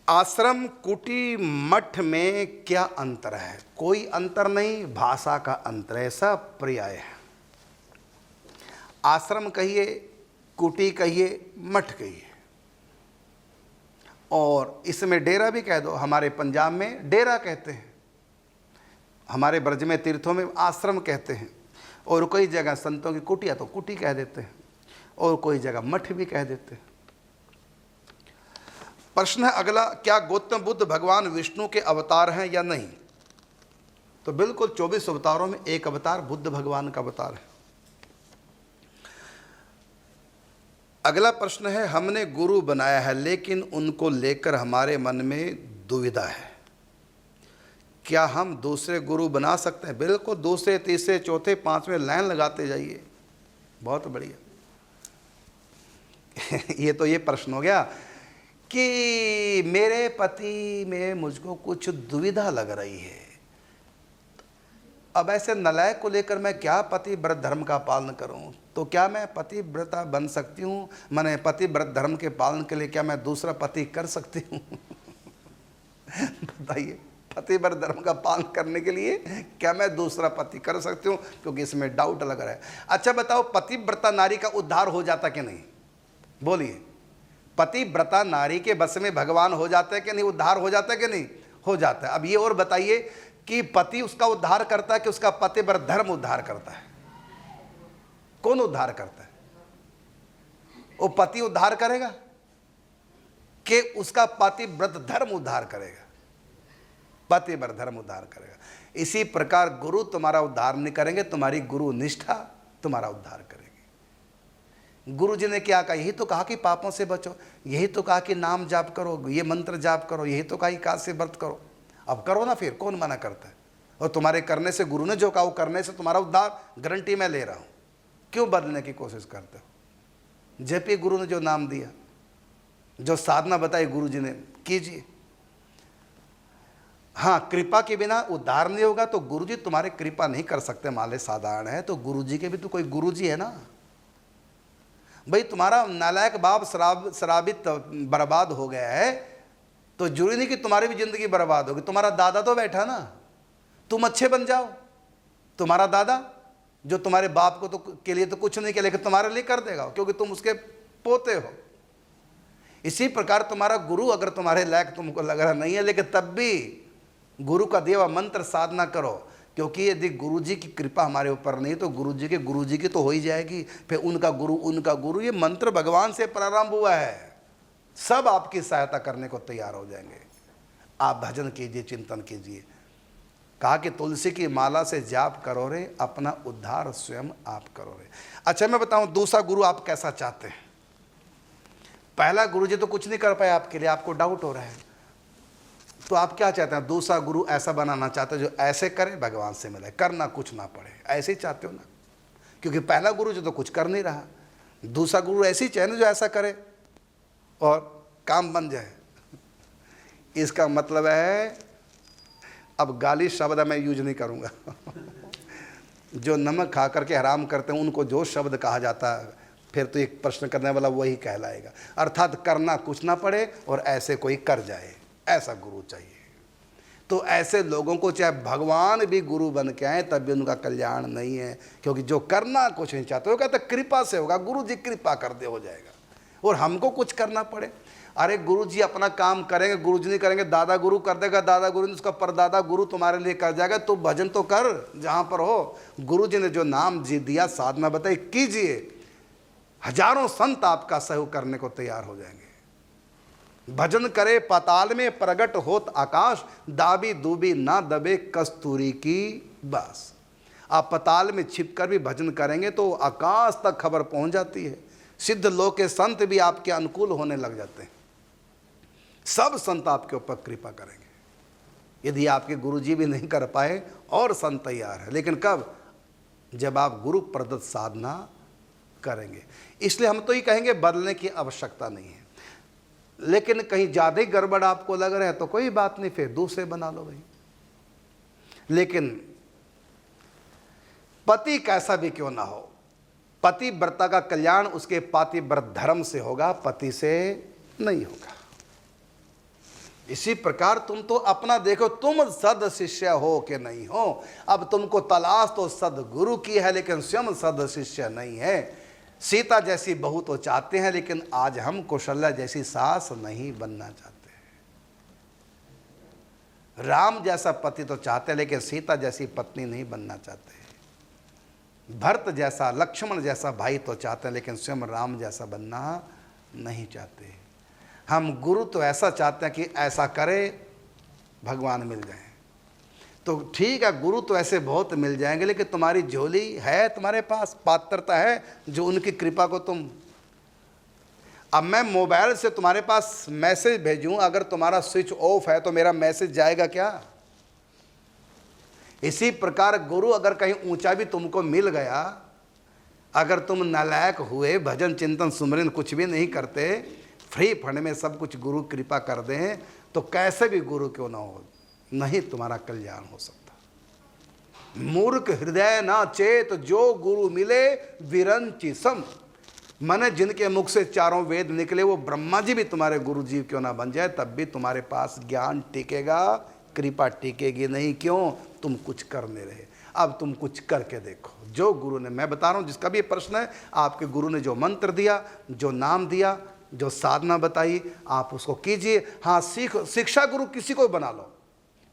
आश्रम कुटी मठ में क्या अंतर है? कोई अंतर नहीं, भाषा का अंतर है, सब पर्याय है। आश्रम कहिए, कुटी कहिए, मठ कहिए, और इसमें डेरा भी कह दो। हमारे पंजाब में डेरा कहते हैं, हमारे ब्रज में तीर्थों में आश्रम कहते हैं, और कई जगह संतों की कुटिया तो कुटी कह देते हैं, और कोई जगह मठ भी कह देते हैं। प्रश्न है अगला, क्या गौतम बुद्ध भगवान विष्णु के अवतार हैं या नहीं? तो बिल्कुल 24 अवतारों में एक अवतार बुद्ध भगवान का अवतार है। अगला प्रश्न है, हमने गुरु बनाया है लेकिन उनको लेकर हमारे मन में दुविधा है, क्या हम दूसरे गुरु बना सकते हैं? बिल्कुल, दूसरे तीसरे चौथे पांचवें लाइन लगाते जाइए, बहुत बढ़िया। ये प्रश्न हो गया कि मेरे पति में मुझको कुछ दुविधा लग रही है। अब ऐसे नलायक को लेकर मैं क्या पति व्रत धर्म का पालन करूं? तो क्या मैं पतिव्रता बन सकती हूं? मैंने पतिव्रत धर्म के पालन के लिए क्या मैं दूसरा पति कर सकती हूं? बताइए, पतिव्रत धर्म का पालन करने के लिए क्या मैं दूसरा पति कर सकती हूं? क्योंकि इसमें डाउट लग रहा है। अच्छा बताओ, पतिव्रता नारी का उद्धार हो जाता कि नहीं? बोलिए, पतिव्रता नारी के बस में भगवान हो जाते हैं कि नहीं? उद्धार हो जाता है कि नहीं? हो जाता है। अब ये और बताइए कि पति उसका उद्धार करता है कि उसका पति पर धर्म उद्धार करता है? कौन उद्धार करता है? वो पति उद्धार करेगा कि उसका पति व्रत धर्म उद्धार करेगा? पति व्रत धर्म उद्धार करेगा। इसी प्रकार गुरु तुम्हारा उद्धार नहीं करेंगे, तुम्हारी गुरु निष्ठा तुम्हारा उद्धार करेगी। गुरु जी ने क्या कहा? यही तो कहा कि पापों से बचो, यही तो कहा कि नाम जाप करो, ये मंत्र जाप करो, यही तो कहा कि एकादशी व्रत करो। अब करो ना, फिर कौन मना करता है? और तुम्हारे करने से, गुरु ने जो कहा वो करने से तुम्हारा उद्धार गारंटी मैं ले रहा हूं। क्यों बदलने की कोशिश करते हो? जब गुरु ने जो नाम दिया, जो साधना बताई गुरु जी ने, कीजिए। हाँ, कृपा के बिना उद्धार नहीं होगा, तो गुरु जी तुम्हारे कृपा नहीं कर सकते, माले साधारण है, तो गुरु जी के भी तो कोई गुरु जी है ना भाई। तुम्हारा नालायक बाप शराबित बर्बाद हो गया है, तो जरूरी नहीं कि तुम्हारी भी जिंदगी बर्बाद होगी। तुम्हारा दादा तो बैठा ना, तुम अच्छे बन जाओ। तुम्हारा दादा जो तुम्हारे बाप को तो के लिए तो कुछ नहीं किया, लेकिन तुम्हारे लिए कर देगा, क्योंकि तुम उसके पोते हो। इसी प्रकार तुम्हारा गुरु अगर तुम्हारे लायक तुमको लग रहा नहीं है, लेकिन तब भी गुरु का दिया हुआ मंत्र साधना करो, क्योंकि यदि गुरु जी की कृपा हमारे ऊपर नहीं तो गुरु जी की तो हो ही जाएगी। फिर उनका गुरु, ये मंत्र भगवान से प्रारंभ हुआ है, सब आपकी सहायता करने को तैयार हो जाएंगे। आप भजन कीजिए, चिंतन कीजिए। कहा कि तुलसी की माला से जाप करो रे, अपना उद्धार स्वयं आप करो रे। अच्छा, मैं बताऊं दूसरा गुरु आप कैसा चाहते हैं? पहला गुरु जी तो कुछ नहीं कर पाए आपके लिए, आपको डाउट हो रहा है, तो आप क्या चाहते हैं? दूसरा गुरु ऐसा बनाना चाहते हैं जो ऐसे करे, भगवान से मिले, करना कुछ ना पड़े, ऐसे ही चाहते हो ना? क्योंकि पहला गुरु जो तो कुछ कर नहीं रहा, दूसरा गुरु ऐसे ही चाहिए जो ऐसा करे और काम बन जाए। इसका मतलब है, अब गाली शब्द मैं यूज नहीं करूंगा जो नमक खा करके हराम करते हैं उनको जो शब्द कहा जाता है, फिर तो एक प्रश्न करने वाला वही कहलाएगा। अर्थात करना कुछ ना पड़े और ऐसे कोई कर जाए, ऐसा गुरु चाहिए। तो ऐसे लोगों को चाहे भगवान भी गुरु बन के आए तब भी उनका कल्याण नहीं है, क्योंकि जो करना कुछ नहीं चाहते, वो कहते कृपा से होगा, गुरु जी कृपा कर दे हो जाएगा, और हमको कुछ करना पड़े। अरे गुरु जी अपना काम करेंगे, गुरु जी नहीं करेंगे, दादा गुरु कर देगा, दादा गुरु ने उसका परदादा गुरु तुम्हारे लिए कर जाएगा। तो भजन तो कर जहाँ पर हो। गुरु जी ने जो नाम जी दिया, साधना बताई, कीजिए। हजारों संत आपका सहयोग करने को तैयार हो जाएंगे। भजन करे पाताल में प्रगट होत आकाश, दाबी दूबी ना दबे कस्तूरी की बास। आप पाताल में छिपकर भी भजन करेंगे तो आकाश तक खबर पहुंच जाती है। सिद्ध लोक के संत भी आपके अनुकूल होने लग जाते हैं। सब संत आपके ऊपर कृपा करेंगे। यदि आपके गुरुजी भी नहीं कर पाए और संत तैयार है, लेकिन कब? जब आप गुरु प्रदत्त साधना करेंगे। इसलिए हम तो ये कहेंगे बदलने की आवश्यकता नहीं है, लेकिन कहीं ज़्यादा ही गड़बड़ आपको लग रहा है तो कोई बात नहीं, फिर दूसरे बना लो भाई। लेकिन पति कैसा भी क्यों ना हो, पतिव्रता का कल्याण उसके पातिव्रत धर्म से होगा, पति से नहीं होगा। इसी प्रकार तुम तो अपना देखो, तुम सद शिष्य हो कि नहीं हो। अब तुमको तलाश तो सदगुरु की है, लेकिन स्वयं सद शिष्य नहीं है। सीता जैसी बहू तो चाहते हैं, लेकिन आज हम कौशल्या जैसी सास नहीं बनना चाहते। राम जैसा पति तो चाहते हैं, लेकिन सीता जैसी पत्नी नहीं बनना चाहते। भरत जैसा, लक्ष्मण जैसा भाई तो चाहते हैं, लेकिन स्वयं राम जैसा बनना नहीं चाहते। हम गुरु तो ऐसा चाहते हैं कि ऐसा करे भगवान मिल जाए। तो ठीक है, गुरु तो ऐसे बहुत मिल जाएंगे, लेकिन तुम्हारी झोली है, तुम्हारे पास पात्रता है जो उनकी कृपा को तुम। अब मैं मोबाइल से तुम्हारे पास मैसेज भेजूं, अगर तुम्हारा स्विच ऑफ है तो मेरा मैसेज जाएगा क्या? इसी प्रकार गुरु अगर कहीं ऊंचा भी तुमको मिल गया, अगर तुम नालायक हुए, भजन चिंतन सुमरन कुछ भी नहीं करते, फ्री फंड में सब कुछ गुरु कृपा कर दें, तो कैसे भी गुरु क्यों ना हो, नहीं तुम्हारा कल्याण हो सकता। मूर्ख हृदय ना चेत, जो गुरु मिले विरंचि सम। माने जिनके मुख से चारों वेद निकले, वो ब्रह्मा जी भी तुम्हारे गुरु जी क्यों ना बन जाए, तब भी तुम्हारे पास ज्ञान टिकेगा, कृपा टिकेगी नहीं। क्यों? तुम कुछ कर नहीं रहे। अब तुम कुछ करके देखो। जो गुरु ने, मैं बता रहा हूँ जिसका भी ये प्रश्न है, आपके गुरु ने जो मंत्र दिया, जो नाम दिया, जो साधना बताई, आप उसको कीजिए। हाँ, शिक्षा गुरु किसी को बना लो,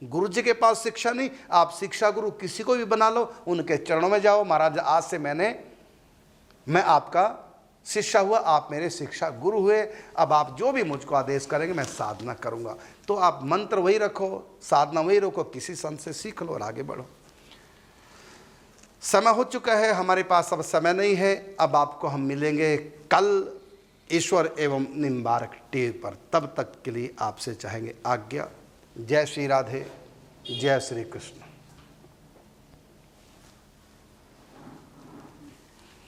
गुरु जी के पास शिक्षा नहीं, आप शिक्षा गुरु किसी को भी बना लो, उनके चरणों में जाओ, महाराज आज से मैं आपका शिष्य हुआ, आप मेरे शिक्षा गुरु हुए, अब आप जो भी मुझको आदेश करेंगे मैं साधना करूंगा। तो आप मंत्र वही रखो, साधना वही रखो, किसी संत से सीख लो और आगे बढ़ो। समय हो चुका है, हमारे पास अब समय नहीं है। अब आपको हम मिलेंगे कल ईश्वर एवं निम्बारक टीवी पर। तब तक के लिए आपसे चाहेंगे आज्ञा। जय श्री राधे, जय श्री कृष्ण।